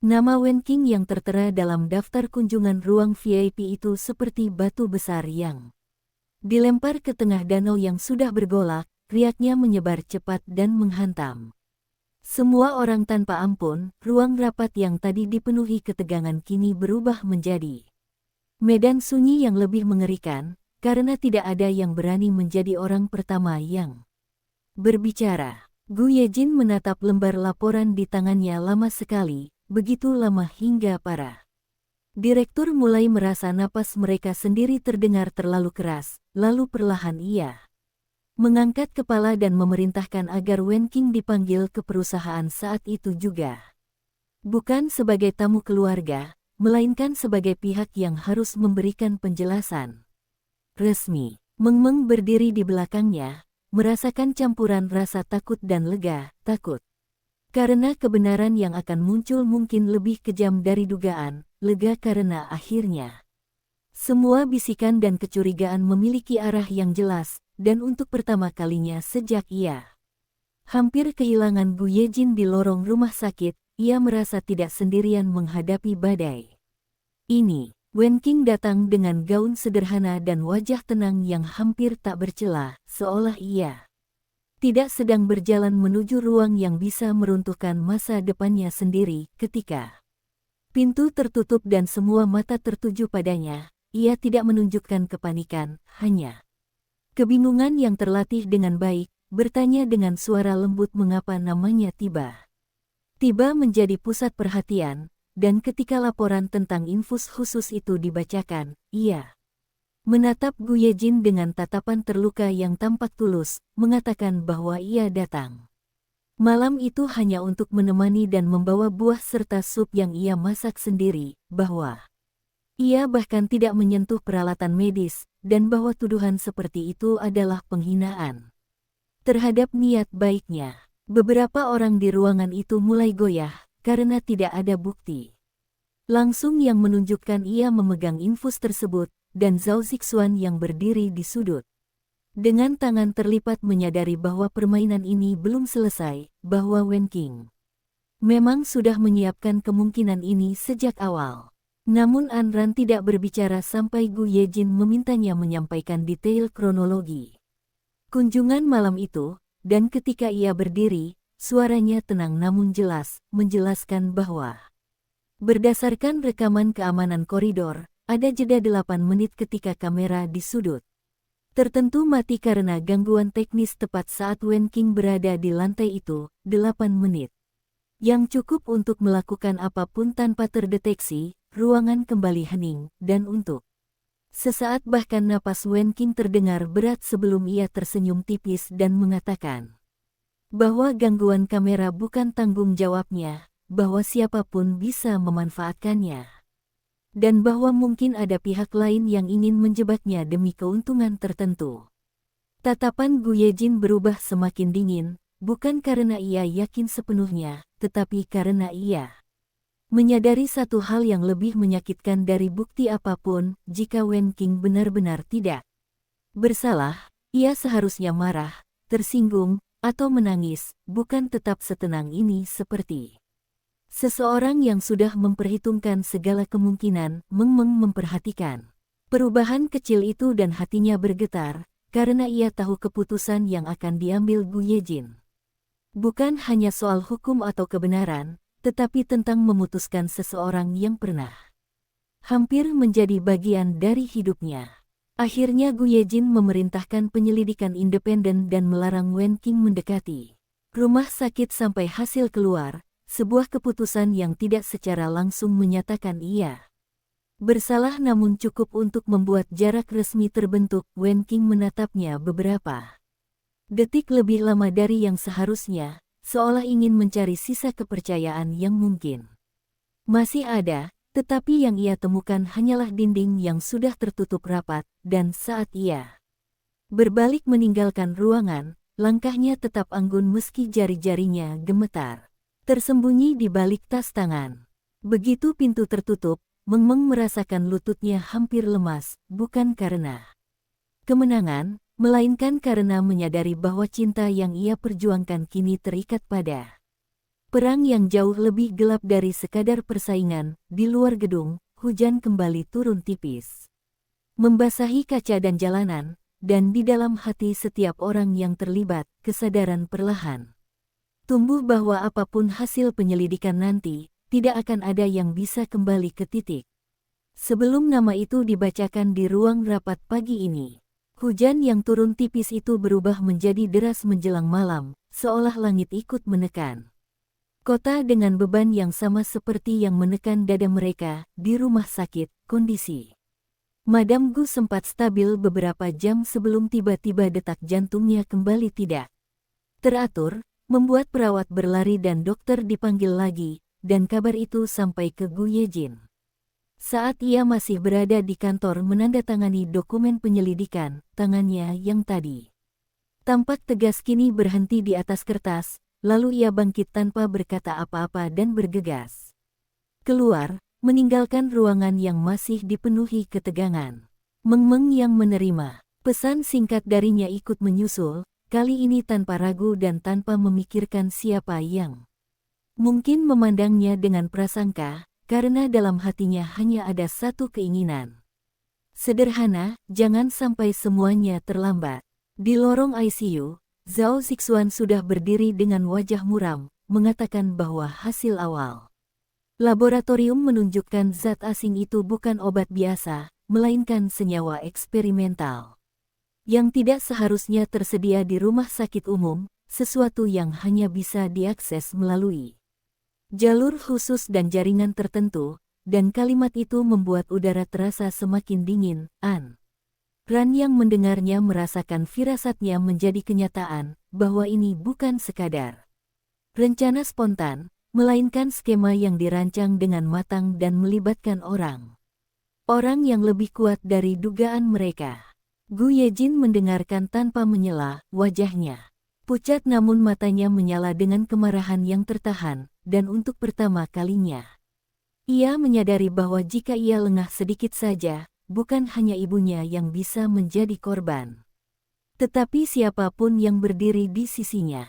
Nama Wen Qing yang tertera dalam daftar kunjungan ruang VIP itu seperti batu besar yang dilempar ke tengah danau yang sudah bergolak, riaknya menyebar cepat dan menghantam semua orang tanpa ampun. Ruang rapat yang tadi dipenuhi ketegangan kini berubah menjadi medan sunyi yang lebih mengerikan, karena tidak ada yang berani menjadi orang pertama yang berbicara. Gu Yejin menatap lembar laporan di tangannya lama sekali, begitu lama hingga para direktur mulai merasa napas mereka sendiri terdengar terlalu keras, lalu perlahan ia mengangkat kepala dan memerintahkan agar Wen Qing dipanggil ke perusahaan saat itu juga. Bukan sebagai tamu keluarga, melainkan sebagai pihak yang harus memberikan penjelasan resmi. Meng Meng berdiri di belakangnya, merasakan campuran rasa takut dan lega. Takut karena kebenaran yang akan muncul mungkin lebih kejam dari dugaan, lega karena akhirnya semua bisikan dan kecurigaan memiliki arah yang jelas, dan untuk pertama kalinya sejak ia hampir kehilangan Gu Yejin di lorong rumah sakit, ia merasa tidak sendirian menghadapi badai ini. Wen Qing datang dengan gaun sederhana dan wajah tenang yang hampir tak bercela, seolah ia tidak sedang berjalan menuju ruang yang bisa meruntuhkan masa depannya sendiri. Ketika pintu tertutup dan semua mata tertuju padanya, ia tidak menunjukkan kepanikan, hanya kebingungan yang terlatih dengan baik, bertanya dengan suara lembut mengapa namanya Tiba. Tiba menjadi pusat perhatian, dan ketika laporan tentang infus khusus itu dibacakan, ia menatap Gu Yejin dengan tatapan terluka yang tampak tulus, mengatakan bahwa ia datang malam itu hanya untuk menemani dan membawa buah serta sup yang ia masak sendiri, bahwa ia bahkan tidak menyentuh peralatan medis, dan bahwa tuduhan seperti itu adalah penghinaan terhadap niat baiknya. Beberapa orang di ruangan itu mulai goyah, karena tidak ada bukti langsung yang menunjukkan ia memegang infus tersebut, dan Zhao Zixuan yang berdiri di sudut dengan tangan terlipat menyadari bahwa permainan ini belum selesai, bahwa Wen Qing memang sudah menyiapkan kemungkinan ini sejak awal. Namun Anran tidak berbicara sampai Gu Yejin memintanya menyampaikan detail kronologi kunjungan malam itu, dan ketika ia berdiri, suaranya tenang namun jelas, menjelaskan bahwa berdasarkan rekaman keamanan koridor, ada jeda 8 menit ketika kamera di sudut tertentu mati karena gangguan teknis tepat saat Wen Qing berada di lantai itu, 8 menit. Yang cukup untuk melakukan apapun tanpa terdeteksi, ruangan kembali hening, dan untuk sesaat bahkan napas Wen Qing terdengar berat sebelum ia tersenyum tipis dan mengatakan bahwa gangguan kamera bukan tanggung jawabnya, bahwa siapapun bisa memanfaatkannya, dan bahwa mungkin ada pihak lain yang ingin menjebaknya demi keuntungan tertentu. Tatapan Gu Yejin berubah semakin dingin, bukan karena ia yakin sepenuhnya, tetapi karena ia menyadari satu hal yang lebih menyakitkan dari bukti apapun. Jika Wen Qing benar-benar tidak bersalah, ia seharusnya marah, tersinggung, atau menangis, bukan tetap setenang ini seperti seseorang yang sudah memperhitungkan segala kemungkinan. Meng memperhatikan perubahan kecil itu dan hatinya bergetar, karena ia tahu keputusan yang akan diambil Gu Yejin bukan hanya soal hukum atau kebenaran, tetapi tentang memutuskan seseorang yang pernah hampir menjadi bagian dari hidupnya. Akhirnya Gu Yejin memerintahkan penyelidikan independen dan melarang Wen Qing mendekati rumah sakit sampai hasil keluar, sebuah keputusan yang tidak secara langsung menyatakan ia bersalah namun cukup untuk membuat jarak resmi terbentuk. Wen Qing menatapnya beberapa detik lebih lama dari yang seharusnya, seolah ingin mencari sisa kepercayaan yang mungkin masih ada, tetapi yang ia temukan hanyalah dinding yang sudah tertutup rapat, dan saat ia berbalik meninggalkan ruangan, langkahnya tetap anggun meski jari-jarinya gemetar tersembunyi di balik tas tangan. Begitu pintu tertutup, Meng merasakan lututnya hampir lemas, bukan karena kemenangan, melainkan karena menyadari bahwa cinta yang ia perjuangkan kini terikat pada perang yang jauh lebih gelap dari sekadar persaingan. Di luar gedung, hujan kembali turun tipis, membasahi kaca dan jalanan, dan di dalam hati setiap orang yang terlibat, kesadaran perlahan tumbuh bahwa apapun hasil penyelidikan nanti, tidak akan ada yang bisa kembali ke titik sebelum nama itu dibacakan di ruang rapat pagi ini. Hujan yang turun tipis itu berubah menjadi deras menjelang malam, seolah langit ikut menekan kota dengan beban yang sama seperti yang menekan dada mereka. Di rumah sakit, kondisi Madame Gu sempat stabil beberapa jam sebelum tiba-tiba detak jantungnya kembali tidak teratur, membuat perawat berlari dan dokter dipanggil lagi, dan kabar itu sampai ke Gu Yejin saat ia masih berada di kantor menandatangani dokumen penyelidikan. Tangannya yang tadi tampak tegas kini berhenti di atas kertas. Lalu ia bangkit tanpa berkata apa-apa dan bergegas keluar, meninggalkan ruangan yang masih dipenuhi ketegangan. Meng yang menerima pesan singkat darinya ikut menyusul, kali ini tanpa ragu dan tanpa memikirkan siapa yang mungkin memandangnya dengan prasangka, karena dalam hatinya hanya ada satu keinginan sederhana, jangan sampai semuanya terlambat. Di lorong ICU, Zhao Zixuan sudah berdiri dengan wajah muram, mengatakan bahwa hasil awal laboratorium menunjukkan zat asing itu bukan obat biasa, melainkan senyawa eksperimental yang tidak seharusnya tersedia di rumah sakit umum, sesuatu yang hanya bisa diakses melalui jalur khusus dan jaringan tertentu, dan kalimat itu membuat udara terasa semakin dingin. Ran yang mendengarnya merasakan firasatnya menjadi kenyataan, bahwa ini bukan sekadar rencana spontan, melainkan skema yang dirancang dengan matang dan melibatkan orang yang lebih kuat dari dugaan mereka. Gu Yejin mendengarkan tanpa menyela, wajahnya pucat namun matanya menyala dengan kemarahan yang tertahan, dan untuk pertama kalinya ia menyadari bahwa jika ia lengah sedikit saja, bukan hanya ibunya yang bisa menjadi korban, tetapi siapapun yang berdiri di sisinya.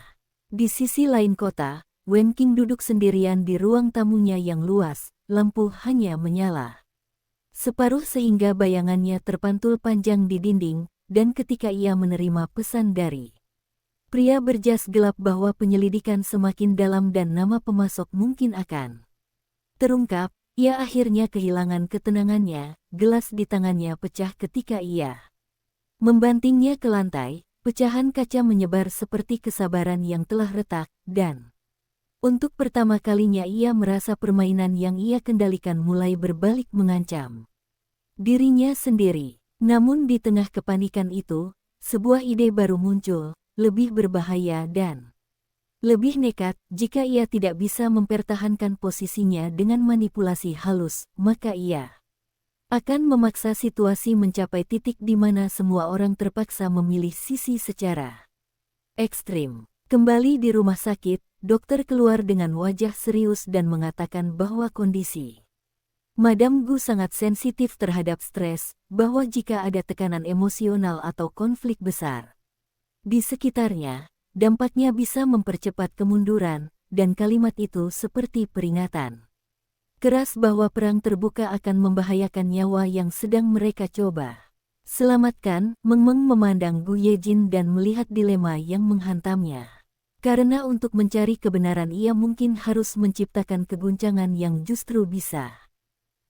Di sisi lain kota, Wen Qing duduk sendirian di ruang tamunya yang luas, lampu hanya menyala separuh sehingga bayangannya terpantul panjang di dinding, dan ketika ia menerima pesan dari pria berjas gelap bahwa penyelidikan semakin dalam dan nama pemasok mungkin akan terungkap, ia akhirnya kehilangan ketenangannya. Gelas di tangannya pecah ketika ia membantingnya ke lantai, pecahan kaca menyebar seperti kesabaran yang telah retak, dan untuk pertama kalinya ia merasa permainan yang ia kendalikan mulai berbalik mengancam dirinya sendiri. Namun di tengah kepanikan itu, sebuah ide baru muncul, lebih berbahaya dan lebih nekat. Jika ia tidak bisa mempertahankan posisinya dengan manipulasi halus, maka ia akan memaksa situasi mencapai titik di mana semua orang terpaksa memilih sisi secara ekstrim. Kembali di rumah sakit, dokter keluar dengan wajah serius dan mengatakan bahwa kondisi Madam Gu sangat sensitif terhadap stres, bahwa jika ada tekanan emosional atau konflik besar di sekitarnya, dampaknya bisa mempercepat kemunduran, dan kalimat itu seperti peringatan keras bahwa perang terbuka akan membahayakan nyawa yang sedang mereka coba selamatkan. Meng memandang Gu Yejin dan melihat dilema yang menghantamnya. Karena untuk mencari kebenaran ia mungkin harus menciptakan keguncangan yang justru bisa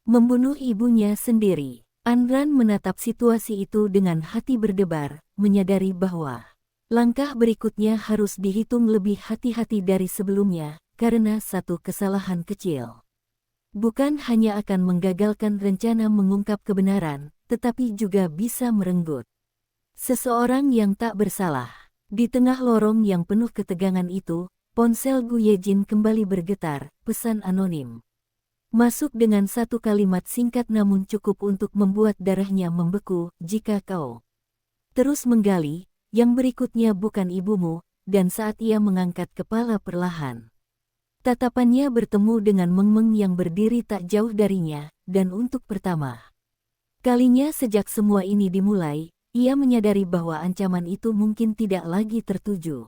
membunuh ibunya sendiri. Anran menatap situasi itu dengan hati berdebar, menyadari bahwa langkah berikutnya harus dihitung lebih hati-hati dari sebelumnya, karena satu kesalahan kecil bukan hanya akan menggagalkan rencana mengungkap kebenaran, tetapi juga bisa merenggut seseorang yang tak bersalah. Di tengah lorong yang penuh ketegangan itu, ponsel Gu Yejin kembali bergetar, pesan anonim masuk dengan satu kalimat singkat namun cukup untuk membuat darahnya membeku. Jika kau terus menggali, yang berikutnya bukan ibumu. Dan saat ia mengangkat kepala perlahan, tatapannya bertemu dengan Meng yang berdiri tak jauh darinya, dan untuk pertama kalinya sejak semua ini dimulai, ia menyadari bahwa ancaman itu mungkin tidak lagi tertuju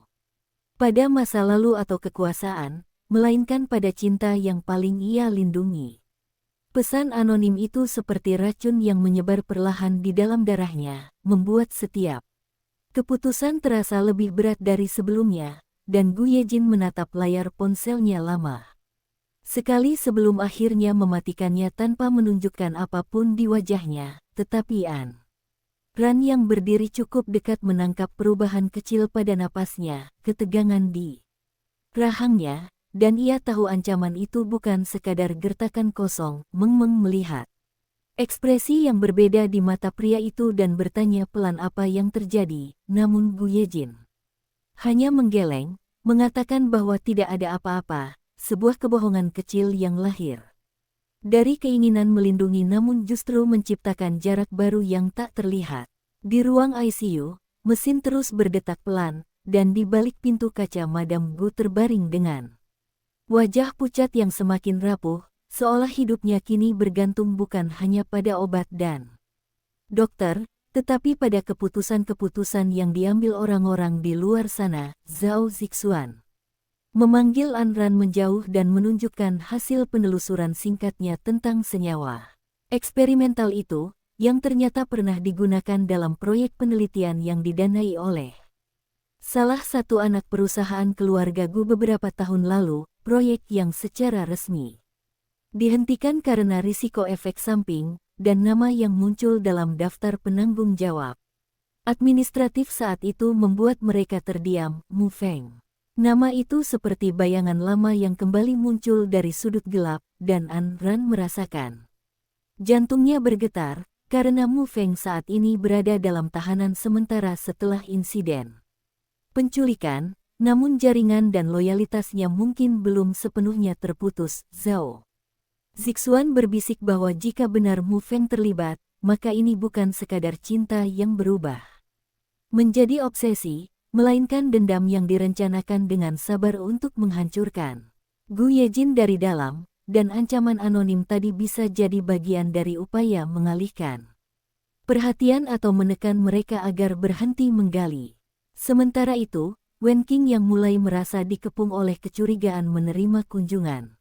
pada masa lalu atau kekuasaan, melainkan pada cinta yang paling ia lindungi. Pesan anonim itu seperti racun yang menyebar perlahan di dalam darahnya, membuat setiap keputusan terasa lebih berat dari sebelumnya, dan Gu Yejin menatap layar ponselnya lama sekali sebelum akhirnya mematikannya tanpa menunjukkan apapun di wajahnya. Tetapi Ran yang berdiri cukup dekat menangkap perubahan kecil pada napasnya, ketegangan di rahangnya, dan ia tahu ancaman itu bukan sekadar gertakan kosong. Meng melihat ekspresi yang berbeda di mata pria itu dan bertanya pelan apa yang terjadi, namun Gu Yejin hanya menggeleng, mengatakan bahwa tidak ada apa-apa, sebuah kebohongan kecil yang lahir dari keinginan melindungi namun justru menciptakan jarak baru yang tak terlihat. Di ruang ICU, mesin terus berdetak pelan, dan di balik pintu kaca Madam Gu terbaring dengan wajah pucat yang semakin rapuh, seolah hidupnya kini bergantung bukan hanya pada obat dan dokter, tetapi pada keputusan-keputusan yang diambil orang-orang di luar sana. Zhao Zixuan memanggil Anran menjauh dan menunjukkan hasil penelusuran singkatnya tentang senyawa eksperimental itu, yang ternyata pernah digunakan dalam proyek penelitian yang didanai oleh salah satu anak perusahaan keluarga Gu beberapa tahun lalu, proyek yang secara resmi dihentikan karena risiko efek samping dan nama yang muncul dalam daftar penanggung jawab administratif saat itu membuat mereka terdiam. Mu Feng. Nama itu seperti bayangan lama yang kembali muncul dari sudut gelap, dan An Ran merasakan jantungnya bergetar, karena Mu Feng saat ini berada dalam tahanan sementara setelah insiden penculikan, namun jaringan dan loyalitasnya mungkin belum sepenuhnya terputus. Zhao Zixuan berbisik bahwa jika benar Mu Feng terlibat, maka ini bukan sekadar cinta yang berubah menjadi obsesi, melainkan dendam yang direncanakan dengan sabar untuk menghancurkan Gu Yejin dari dalam, dan ancaman anonim tadi bisa jadi bagian dari upaya mengalihkan perhatian atau menekan mereka agar berhenti menggali. Sementara itu, Wen Qing yang mulai merasa dikepung oleh kecurigaan menerima kunjungan.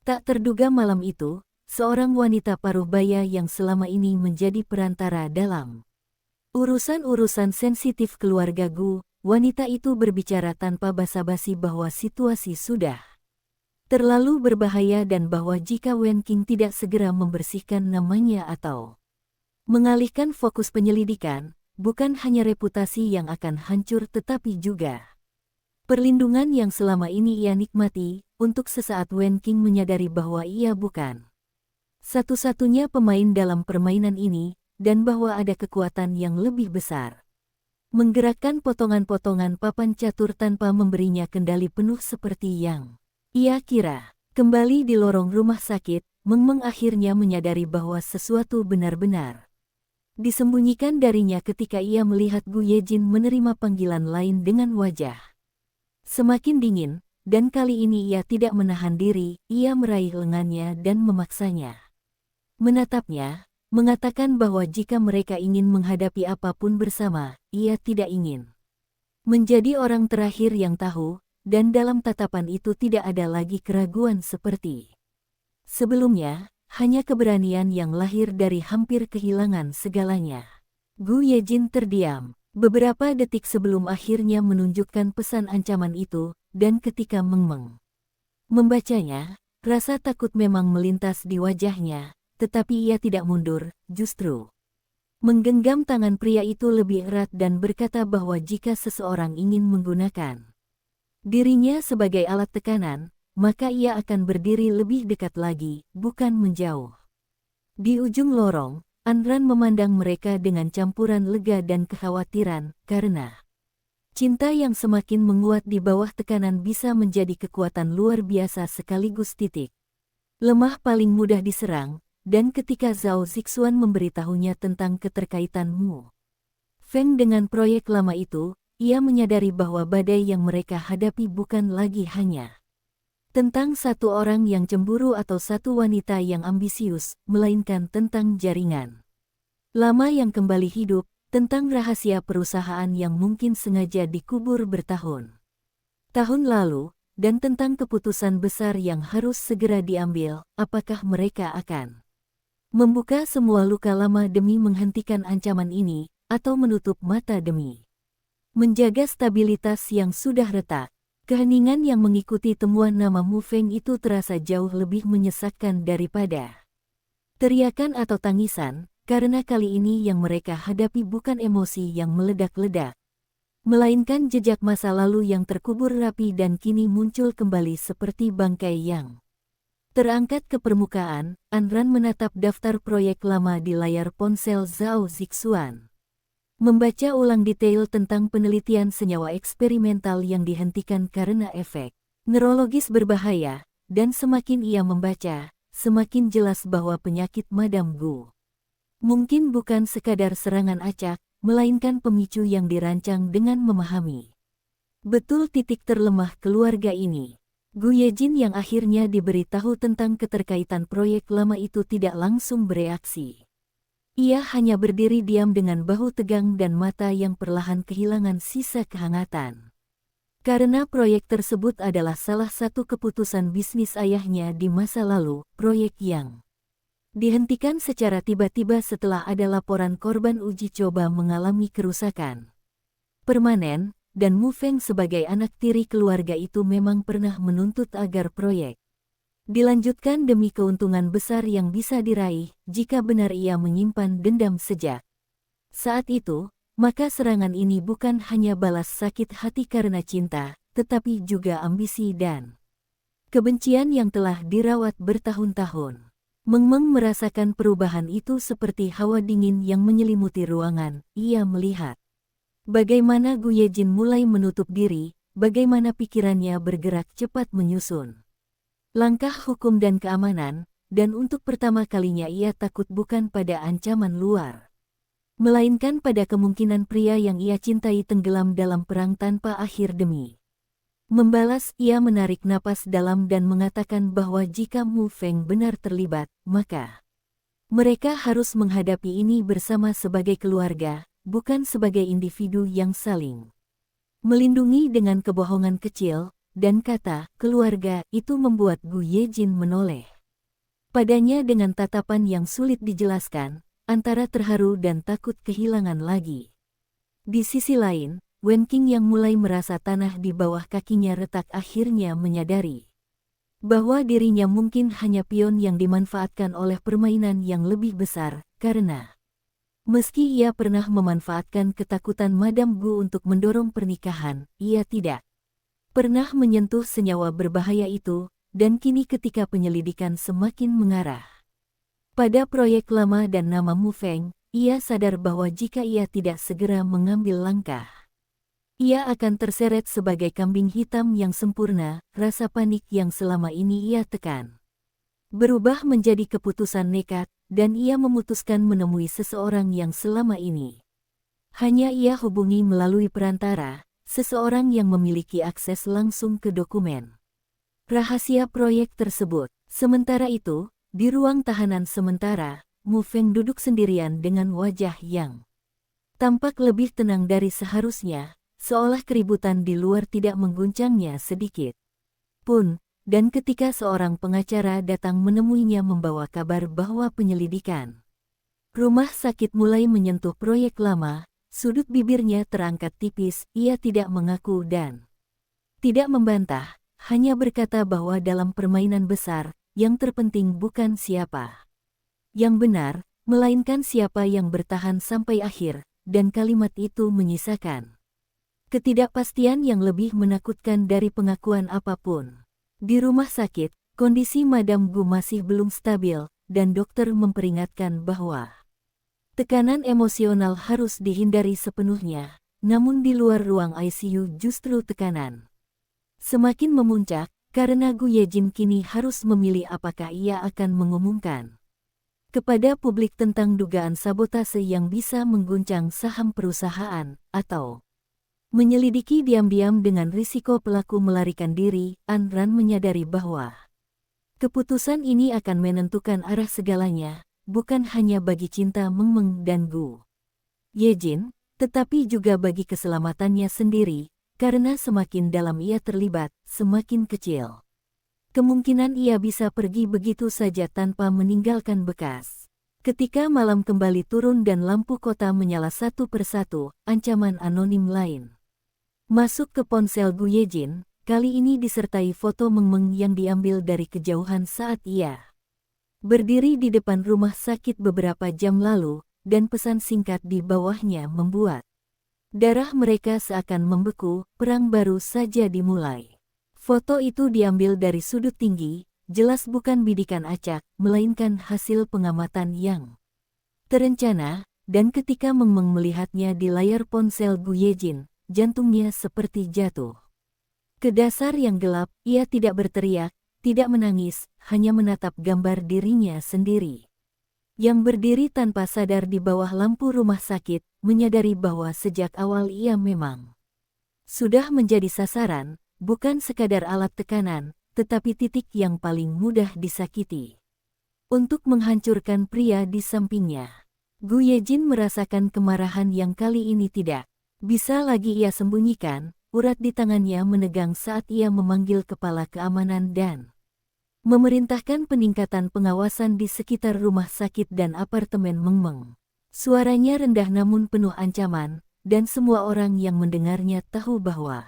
Tak terduga malam itu, seorang wanita paruh baya yang selama ini menjadi perantara dalam urusan-urusan sensitif keluarga Gu, wanita itu berbicara tanpa basa-basi bahwa situasi sudah terlalu berbahaya dan bahwa jika Wen Qing tidak segera membersihkan namanya atau mengalihkan fokus penyelidikan, bukan hanya reputasi yang akan hancur tetapi juga perlindungan yang selama ini ia nikmati. Untuk sesaat Wen Qing menyadari bahwa ia bukan satu-satunya pemain dalam permainan ini, dan bahwa ada kekuatan yang lebih besar menggerakkan potongan-potongan papan catur tanpa memberinya kendali penuh seperti yang ia kira. Kembali di lorong rumah sakit, Meng Meng akhirnya menyadari bahwa sesuatu benar-benar disembunyikan darinya ketika ia melihat Gu Yejin menerima panggilan lain dengan wajah semakin dingin, dan kali ini ia tidak menahan diri, ia meraih lengannya dan memaksanya menatapnya, mengatakan bahwa jika mereka ingin menghadapi apapun bersama, ia tidak ingin menjadi orang terakhir yang tahu, dan dalam tatapan itu tidak ada lagi keraguan seperti sebelumnya, hanya keberanian yang lahir dari hampir kehilangan segalanya. Gu Yejin terdiam, beberapa detik sebelum akhirnya menunjukkan pesan ancaman itu, dan ketika Meng Meng membacanya, rasa takut memang melintas di wajahnya, tetapi ia tidak mundur, justru menggenggam tangan pria itu lebih erat dan berkata bahwa jika seseorang ingin menggunakan dirinya sebagai alat tekanan, maka ia akan berdiri lebih dekat lagi, bukan menjauh. Di ujung lorong, An Ran memandang mereka dengan campuran lega dan kekhawatiran, karena cinta yang semakin menguat di bawah tekanan bisa menjadi kekuatan luar biasa sekaligus titik lemah paling mudah diserang, dan ketika Zhao Zixuan memberitahunya tentang keterkaitan Mu Feng dengan proyek lama itu, ia menyadari bahwa badai yang mereka hadapi bukan lagi hanya tentang satu orang yang cemburu atau satu wanita yang ambisius, melainkan tentang jaringan lama yang kembali hidup, tentang rahasia perusahaan yang mungkin sengaja dikubur bertahun-tahun lalu, dan tentang keputusan besar yang harus segera diambil. Apakah mereka akan membuka semua luka lama demi menghentikan ancaman ini, atau menutup mata demi menjaga stabilitas yang sudah retak? Keheningan yang mengikuti temuan nama Mu Feng itu terasa jauh lebih menyesakkan daripada teriakan atau tangisan, karena kali ini yang mereka hadapi bukan emosi yang meledak-ledak, melainkan jejak masa lalu yang terkubur rapi dan kini muncul kembali seperti bangkai yang terangkat ke permukaan. An Ran menatap daftar proyek lama di layar ponsel Zhao Zixuan, membaca ulang detail tentang penelitian senyawa eksperimental yang dihentikan karena efek neurologis berbahaya, dan semakin ia membaca, semakin jelas bahwa penyakit Madam Gu mungkin bukan sekadar serangan acak, melainkan pemicu yang dirancang dengan memahami betul titik terlemah keluarga ini. Gu Yejin yang akhirnya diberitahu tentang keterkaitan proyek lama itu tidak langsung bereaksi. Ia hanya berdiri diam dengan bahu tegang dan mata yang perlahan kehilangan sisa kehangatan. Karena proyek tersebut adalah salah satu keputusan bisnis ayahnya di masa lalu, proyek yang dihentikan secara tiba-tiba setelah ada laporan korban uji coba mengalami kerusakan permanen, dan Mu Feng sebagai anak tiri keluarga itu memang pernah menuntut agar proyek dilanjutkan demi keuntungan besar yang bisa diraih jika benar ia menyimpan dendam sejak saat itu. Maka serangan ini bukan hanya balas sakit hati karena cinta, tetapi juga ambisi dan kebencian yang telah dirawat bertahun-tahun. Meng merasakan perubahan itu seperti hawa dingin yang menyelimuti ruangan. Ia melihat bagaimana Gu Yejin mulai menutup diri, bagaimana pikirannya bergerak cepat menyusun langkah hukum dan keamanan, dan untuk pertama kalinya ia takut bukan pada ancaman luar, melainkan pada kemungkinan pria yang ia cintai tenggelam dalam perang tanpa akhir demi membalas. Ia menarik napas dalam dan mengatakan bahwa jika Mu Feng benar terlibat, maka mereka harus menghadapi ini bersama sebagai keluarga, bukan sebagai individu yang saling melindungi dengan kebohongan kecil. Dan kata keluarga itu membuat Gu Yejin menoleh padanya dengan tatapan yang sulit dijelaskan, antara terharu dan takut kehilangan lagi. Di sisi lain, Wen Qing yang mulai merasa tanah di bawah kakinya retak akhirnya menyadari bahwa dirinya mungkin hanya pion yang dimanfaatkan oleh permainan yang lebih besar, karena meski ia pernah memanfaatkan ketakutan Madame Gu untuk mendorong pernikahan, ia tidak pernah menyentuh senyawa berbahaya itu, dan kini ketika penyelidikan semakin mengarah pada proyek lama dan nama Mu Feng, ia sadar bahwa jika ia tidak segera mengambil langkah, ia akan terseret sebagai kambing hitam yang sempurna. Rasa panik yang selama ini ia tekan berubah menjadi keputusan nekat, dan ia memutuskan menemui seseorang yang selama ini hanya ia hubungi melalui perantara, seseorang yang memiliki akses langsung ke dokumen rahasia proyek tersebut. Sementara itu, di ruang tahanan sementara, Mu Feng duduk sendirian dengan wajah yang tampak lebih tenang dari seharusnya, seolah keributan di luar tidak mengguncangnya sedikit pun. Dan ketika seorang pengacara datang menemuinya membawa kabar bahwa penyelidikan rumah sakit mulai menyentuh proyek lama, sudut bibirnya terangkat tipis. Ia tidak mengaku dan tidak membantah, hanya berkata bahwa dalam permainan besar, yang terpenting bukan siapa yang benar, melainkan siapa yang bertahan sampai akhir, dan kalimat itu menyisakan ketidakpastian yang lebih menakutkan dari pengakuan apapun. Di rumah sakit, kondisi Madame Gu masih belum stabil, dan dokter memperingatkan bahwa tekanan emosional harus dihindari sepenuhnya. Namun di luar ruang ICU justru tekanan semakin memuncak, karena Gu Yejin kini harus memilih apakah ia akan mengumumkan kepada publik tentang dugaan sabotase yang bisa mengguncang saham perusahaan, atau menyelidiki diam-diam dengan risiko pelaku melarikan diri. Ran menyadari bahwa keputusan ini akan menentukan arah segalanya, bukan hanya bagi cinta Meng dan Gu Yejin, tetapi juga bagi keselamatannya sendiri, karena semakin dalam ia terlibat, semakin kecil kemungkinan ia bisa pergi begitu saja tanpa meninggalkan bekas. Ketika malam kembali turun dan lampu kota menyala satu persatu, ancaman anonim lain masuk ke ponsel Gu Yejin, kali ini disertai foto Meng yang diambil dari kejauhan saat ia berdiri di depan rumah sakit beberapa jam lalu, dan pesan singkat di bawahnya membuat darah mereka seakan membeku. Perang baru saja dimulai. Foto itu diambil dari sudut tinggi, jelas bukan bidikan acak, melainkan hasil pengamatan yang terencana, dan ketika Meng melihatnya di layar ponsel Gu Yejin, jantungnya seperti jatuh ke dasar yang gelap. Ia tidak berteriak, tidak menangis, hanya menatap gambar dirinya sendiri yang berdiri tanpa sadar di bawah lampu rumah sakit, menyadari bahwa sejak awal ia memang sudah menjadi sasaran, bukan sekadar alat tekanan, tetapi titik yang paling mudah disakiti untuk menghancurkan pria di sampingnya. Gu Yejin merasakan kemarahan yang kali ini tidak bisa lagi ia sembunyikan. Urat di tangannya menegang saat ia memanggil kepala keamanan dan memerintahkan peningkatan pengawasan di sekitar rumah sakit dan apartemen Meng. Suaranya rendah namun penuh ancaman, dan semua orang yang mendengarnya tahu bahwa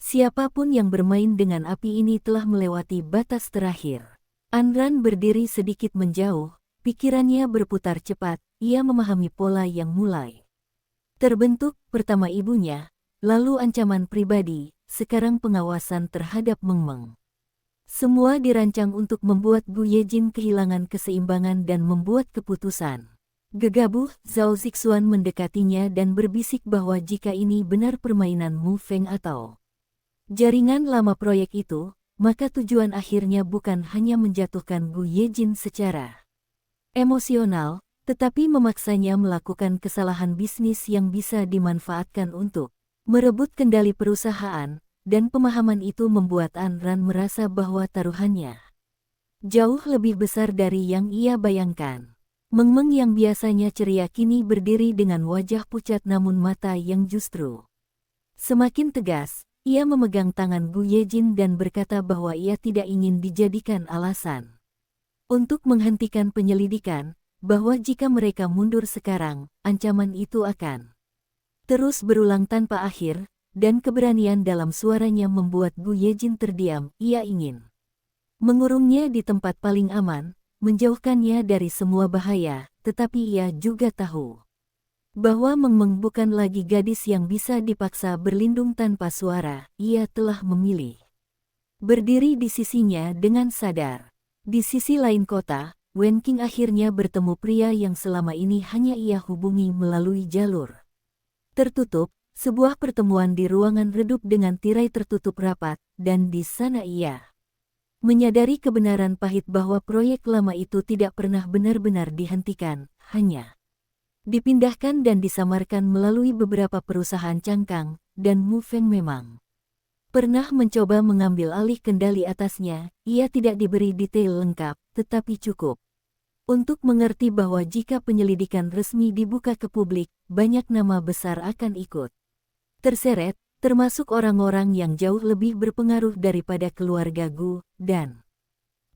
siapapun yang bermain dengan api ini telah melewati batas terakhir. Anran berdiri sedikit menjauh, pikirannya berputar cepat, ia memahami pola yang mulai terbentuk, pertama ibunya, lalu ancaman pribadi, sekarang pengawasan terhadap Mengmeng. Semua dirancang untuk membuat Gu Yejin kehilangan keseimbangan dan membuat keputusan. Gegabah, Zhao Zixuan mendekatinya dan berbisik bahwa jika ini benar permainan Mu Feng atau jaringan lama proyek itu, maka tujuan akhirnya bukan hanya menjatuhkan Gu Yejin secara emosional, tetapi memaksanya melakukan kesalahan bisnis yang bisa dimanfaatkan untuk merebut kendali perusahaan, dan pemahaman itu membuat Anran merasa bahwa taruhannya jauh lebih besar dari yang ia bayangkan. Mengmeng yang biasanya ceria kini berdiri dengan wajah pucat namun mata yang justru semakin tegas. Ia memegang tangan Gu Yejin dan berkata bahwa ia tidak ingin dijadikan alasan untuk menghentikan penyelidikan, bahwa jika mereka mundur sekarang, ancaman itu akan terus berulang tanpa akhir, dan keberanian dalam suaranya membuat Gu Yejin terdiam. Ia ingin mengurungnya di tempat paling aman, menjauhkannya dari semua bahaya, tetapi ia juga tahu bahwa Mengmeng bukan lagi gadis yang bisa dipaksa berlindung tanpa suara. Ia telah memilih berdiri di sisinya dengan sadar. Di sisi lain kota, Wen Qing akhirnya bertemu pria yang selama ini hanya ia hubungi melalui jalur tertutup. Sebuah pertemuan di ruangan redup dengan tirai tertutup rapat, dan di sana ia menyadari kebenaran pahit bahwa proyek lama itu tidak pernah benar-benar dihentikan, hanya dipindahkan dan disamarkan melalui beberapa perusahaan cangkang, dan Mu Feng memang pernah mencoba mengambil alih kendali atasnya. Ia tidak diberi detail lengkap, tetapi cukup untuk mengerti bahwa jika penyelidikan resmi dibuka ke publik, banyak nama besar akan ikut terseret, termasuk orang-orang yang jauh lebih berpengaruh daripada keluarga Gu, dan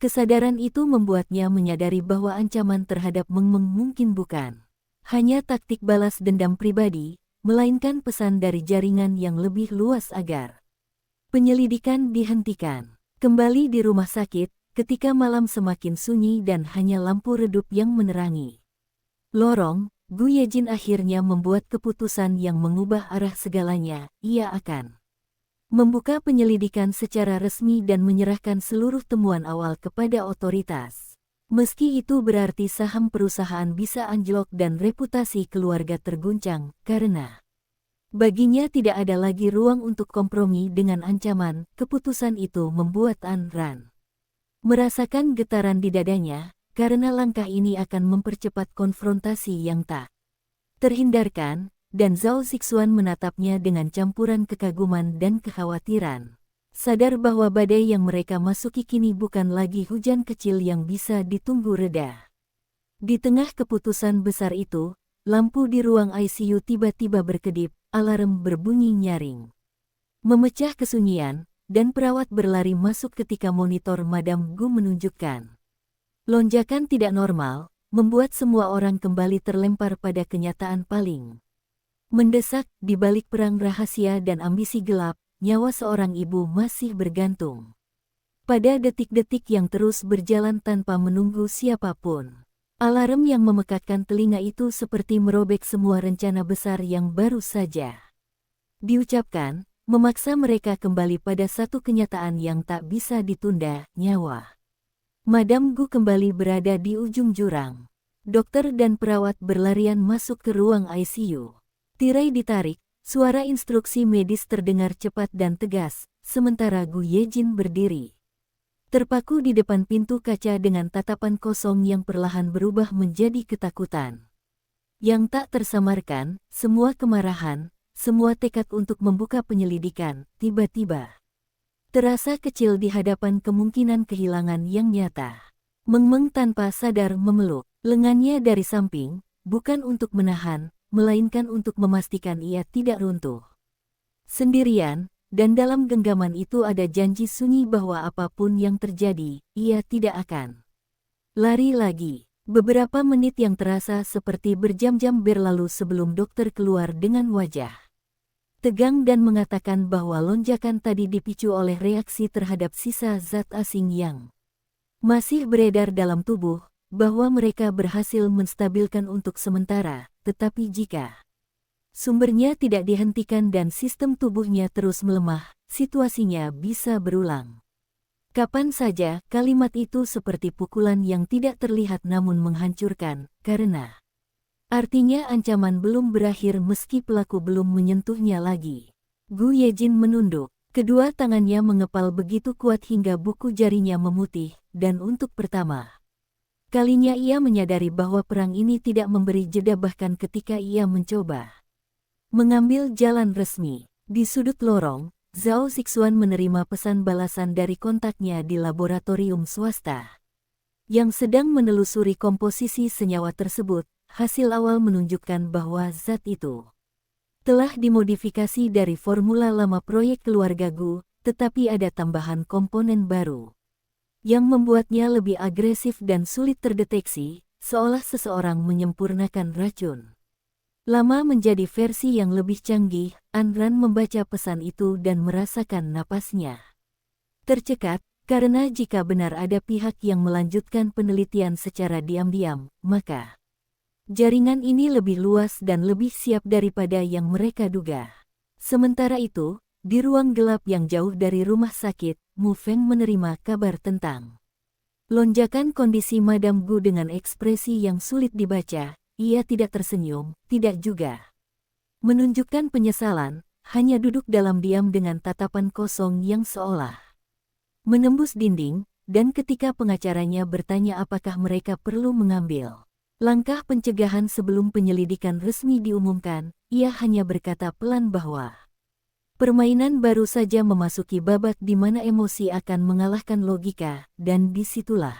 kesadaran itu membuatnya menyadari bahwa ancaman terhadap Mengmeng mungkin bukan hanya taktik balas dendam pribadi, melainkan pesan dari jaringan yang lebih luas agar penyelidikan dihentikan. Kembali di rumah sakit, ketika malam semakin sunyi dan hanya lampu redup yang menerangi lorong, Gu Yejin akhirnya membuat keputusan yang mengubah arah segalanya. Ia akan membuka penyelidikan secara resmi dan menyerahkan seluruh temuan awal kepada otoritas. Meski itu berarti saham perusahaan bisa anjlok dan reputasi keluarga terguncang, karena baginya tidak ada lagi ruang untuk kompromi dengan ancaman. Keputusan itu membuat Anran merasakan getaran di dadanya, karena langkah ini akan mempercepat konfrontasi yang tak terhindarkan, dan Zhao Zixuan menatapnya dengan campuran kekaguman dan kekhawatiran. Sadar bahwa badai yang mereka masuki kini bukan lagi hujan kecil yang bisa ditunggu reda. Di tengah keputusan besar itu, lampu di ruang ICU tiba-tiba berkedip, alarm berbunyi nyaring, memecah kesunyian, dan perawat berlari masuk ketika monitor Madam Gu menunjukkan lonjakan tidak normal, membuat semua orang kembali terlempar pada kenyataan paling mendesak. Di balik perang rahasia dan ambisi gelap, nyawa seorang ibu masih bergantung pada detik-detik yang terus berjalan tanpa menunggu siapapun. Alarm yang memekakkan telinga itu seperti merobek semua rencana besar yang baru saja diucapkan, memaksa mereka kembali pada satu kenyataan yang tak bisa ditunda, nyawa Madam Gu kembali berada di ujung jurang. Dokter dan perawat berlarian masuk ke ruang ICU. Tirai ditarik, suara instruksi medis terdengar cepat dan tegas, sementara Gu Yejin berdiri terpaku di depan pintu kaca dengan tatapan kosong yang perlahan berubah menjadi ketakutan yang tak tersamarkan. Semua kemarahan, semua tekad untuk membuka penyelidikan, tiba-tiba terasa kecil di hadapan kemungkinan kehilangan yang nyata. Mengmeng tanpa sadar memeluk lengannya dari samping, bukan untuk menahan, melainkan untuk memastikan ia tidak runtuh sendirian, dan dalam genggaman itu ada janji sunyi bahwa apapun yang terjadi, ia tidak akan lari lagi. Beberapa menit yang terasa seperti berjam-jam berlalu sebelum dokter keluar dengan wajah tegang dan mengatakan bahwa lonjakan tadi dipicu oleh reaksi terhadap sisa zat asing yang masih beredar dalam tubuh, bahwa mereka berhasil menstabilkan untuk sementara, tetapi jika sumbernya tidak dihentikan dan sistem tubuhnya terus melemah, situasinya bisa berulang. Kapan saja, kalimat itu seperti pukulan yang tidak terlihat namun menghancurkan, karena artinya ancaman belum berakhir meski pelaku belum menyentuhnya lagi. Gu Yejin menunduk. Kedua tangannya mengepal begitu kuat hingga buku jarinya memutih, dan untuk pertama kalinya ia menyadari bahwa perang ini tidak memberi jeda bahkan ketika ia mencoba mengambil jalan resmi. Di sudut lorong, Zhao Zixuan menerima pesan balasan dari kontaknya di laboratorium swasta yang sedang menelusuri komposisi senyawa tersebut. Hasil awal menunjukkan bahwa zat itu telah dimodifikasi dari formula lama proyek keluarga Gu, tetapi ada tambahan komponen baru yang membuatnya lebih agresif dan sulit terdeteksi, seolah seseorang menyempurnakan racun lama menjadi versi yang lebih canggih. Anran membaca pesan itu dan merasakan napasnya tercekat, karena jika benar ada pihak yang melanjutkan penelitian secara diam-diam, maka jaringan ini lebih luas dan lebih siap daripada yang mereka duga. Sementara itu, di ruang gelap yang jauh dari rumah sakit, Mu Feng menerima kabar tentang lonjakan kondisi Madame Gu dengan ekspresi yang sulit dibaca. Ia tidak tersenyum, tidak juga menunjukkan penyesalan, hanya duduk dalam diam dengan tatapan kosong yang seolah menembus dinding, dan ketika pengacaranya bertanya apakah mereka perlu mengambil langkah pencegahan sebelum penyelidikan resmi diumumkan, ia hanya berkata pelan bahwa permainan baru saja memasuki babak di mana emosi akan mengalahkan logika, dan disitulah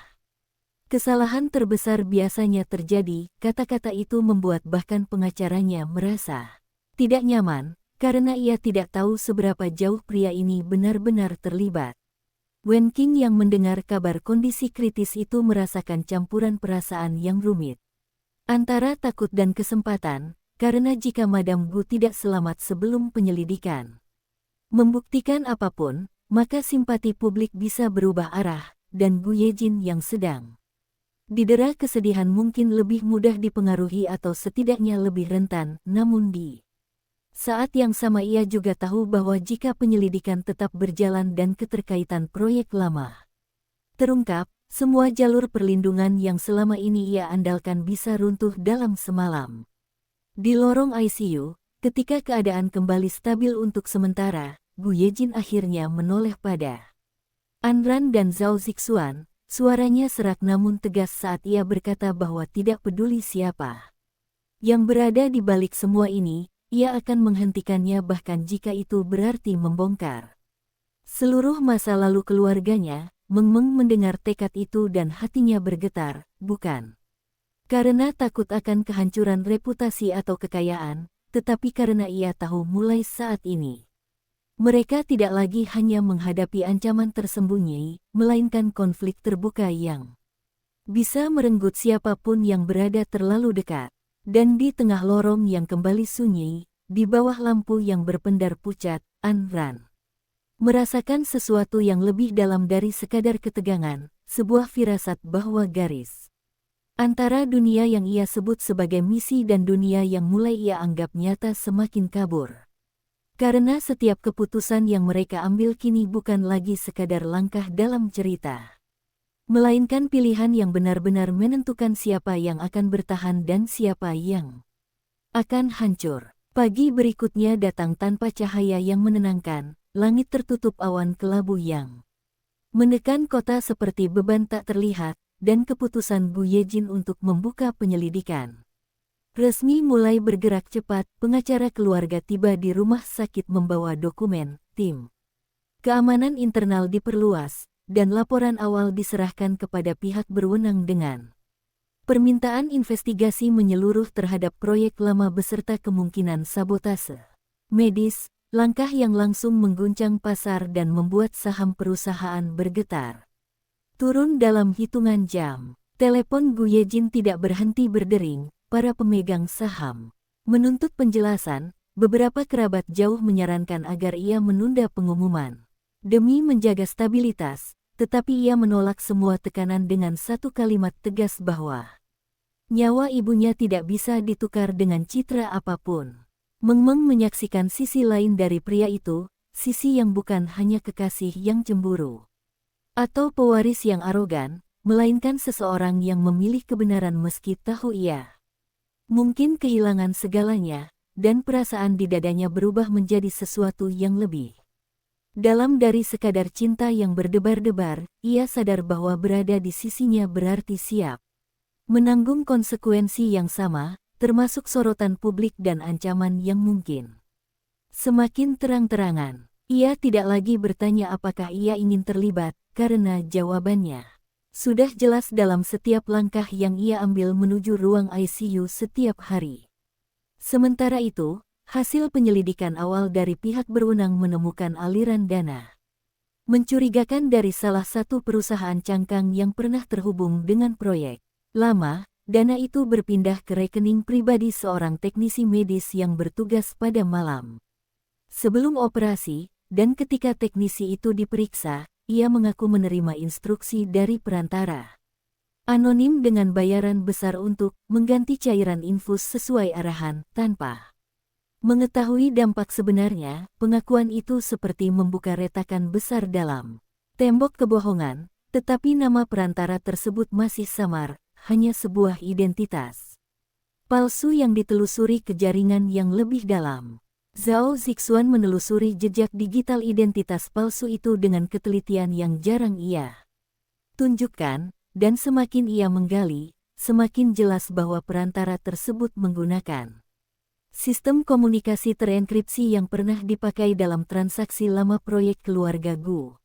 kesalahan terbesar biasanya terjadi. Kata-kata itu membuat bahkan pengacaranya merasa tidak nyaman, karena ia tidak tahu seberapa jauh pria ini benar-benar terlibat. Wen Qing yang mendengar kabar kondisi kritis itu merasakan campuran perasaan yang rumit antara takut dan kesempatan, karena jika Madame Gu tidak selamat sebelum penyelidikan membuktikan apapun, maka simpati publik bisa berubah arah, dan Gu Yejin yang sedang didera kesedihan mungkin lebih mudah dipengaruhi atau setidaknya lebih rentan. Namun di saat yang sama ia juga tahu bahwa jika penyelidikan tetap berjalan dan keterkaitan proyek lama terungkap, semua jalur perlindungan yang selama ini ia andalkan bisa runtuh dalam semalam. Di lorong ICU, ketika keadaan kembali stabil untuk sementara, Gu Yejin akhirnya menoleh pada Anran dan Zhao Zixuan. Suaranya serak namun tegas saat ia berkata bahwa tidak peduli siapa yang berada di balik semua ini, ia akan menghentikannya bahkan jika itu berarti membongkar seluruh masa lalu keluarganya. Meng Meng mendengar tekad itu dan hatinya bergetar, bukan karena takut akan kehancuran reputasi atau kekayaan, tetapi karena ia tahu mulai saat ini mereka tidak lagi hanya menghadapi ancaman tersembunyi, melainkan konflik terbuka yang bisa merenggut siapapun yang berada terlalu dekat. Dan di tengah lorong yang kembali sunyi, di bawah lampu yang berpendar pucat, Anran merasakan sesuatu yang lebih dalam dari sekadar ketegangan, sebuah firasat bahwa garis antara dunia yang ia sebut sebagai misi dan dunia yang mulai ia anggap nyata semakin kabur. Karena setiap keputusan yang mereka ambil kini bukan lagi sekadar langkah dalam cerita, melainkan pilihan yang benar-benar menentukan siapa yang akan bertahan dan siapa yang akan hancur. Pagi berikutnya datang tanpa cahaya yang menenangkan. Langit tertutup awan kelabu yang menekan kota seperti beban tak terlihat, dan keputusan Gu Yejin untuk membuka penyelidikan resmi mulai bergerak cepat. Pengacara keluarga tiba di rumah sakit membawa dokumen, tim keamanan internal diperluas, dan laporan awal diserahkan kepada pihak berwenang dengan permintaan investigasi menyeluruh terhadap proyek lama beserta kemungkinan sabotase medis. Langkah yang langsung mengguncang pasar dan membuat saham perusahaan bergetar turun dalam hitungan jam. Telepon Gu Yejin tidak berhenti berdering, para pemegang saham menuntut penjelasan, beberapa kerabat jauh menyarankan agar ia menunda pengumuman. Demi menjaga stabilitas, tetapi ia menolak semua tekanan dengan satu kalimat tegas bahwa nyawa ibunya tidak bisa ditukar dengan citra apapun. Meng Meng menyaksikan sisi lain dari pria itu, sisi yang bukan hanya kekasih yang cemburu atau pewaris yang arogan, melainkan seseorang yang memilih kebenaran meski tahu ia mungkin kehilangan segalanya, dan perasaan di dadanya berubah menjadi sesuatu yang lebih dalam dari sekadar cinta yang berdebar-debar. Ia sadar bahwa berada di sisinya berarti siap menanggung konsekuensi yang sama, termasuk sorotan publik dan ancaman yang mungkin semakin terang-terangan. Ia tidak lagi bertanya apakah ia ingin terlibat, karena jawabannya sudah jelas dalam setiap langkah yang ia ambil menuju ruang ICU setiap hari. Sementara itu, hasil penyelidikan awal dari pihak berwenang menemukan aliran dana mencurigakan dari salah satu perusahaan cangkang yang pernah terhubung dengan proyek lama. Dana itu berpindah ke rekening pribadi seorang teknisi medis yang bertugas pada malam sebelum operasi, dan ketika teknisi itu diperiksa, ia mengaku menerima instruksi dari perantara anonim dengan bayaran besar untuk mengganti cairan infus sesuai arahan. Tanpa mengetahui dampak sebenarnya, pengakuan itu seperti membuka retakan besar dalam tembok kebohongan, tetapi nama perantara tersebut masih samar, hanya sebuah identitas palsu yang ditelusuri ke jaringan yang lebih dalam. Zhao Zixuan menelusuri jejak digital identitas palsu itu dengan ketelitian yang jarang ia tunjukkan, dan semakin ia menggali, semakin jelas bahwa perantara tersebut menggunakan sistem komunikasi terenkripsi yang pernah dipakai dalam transaksi lama proyek keluarga Gu.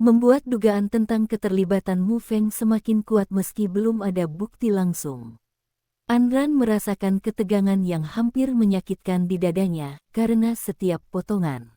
Membuat dugaan tentang keterlibatan Mu Feng semakin kuat meski belum ada bukti langsung. Anran merasakan ketegangan yang hampir menyakitkan di dadanya, karena setiap potongan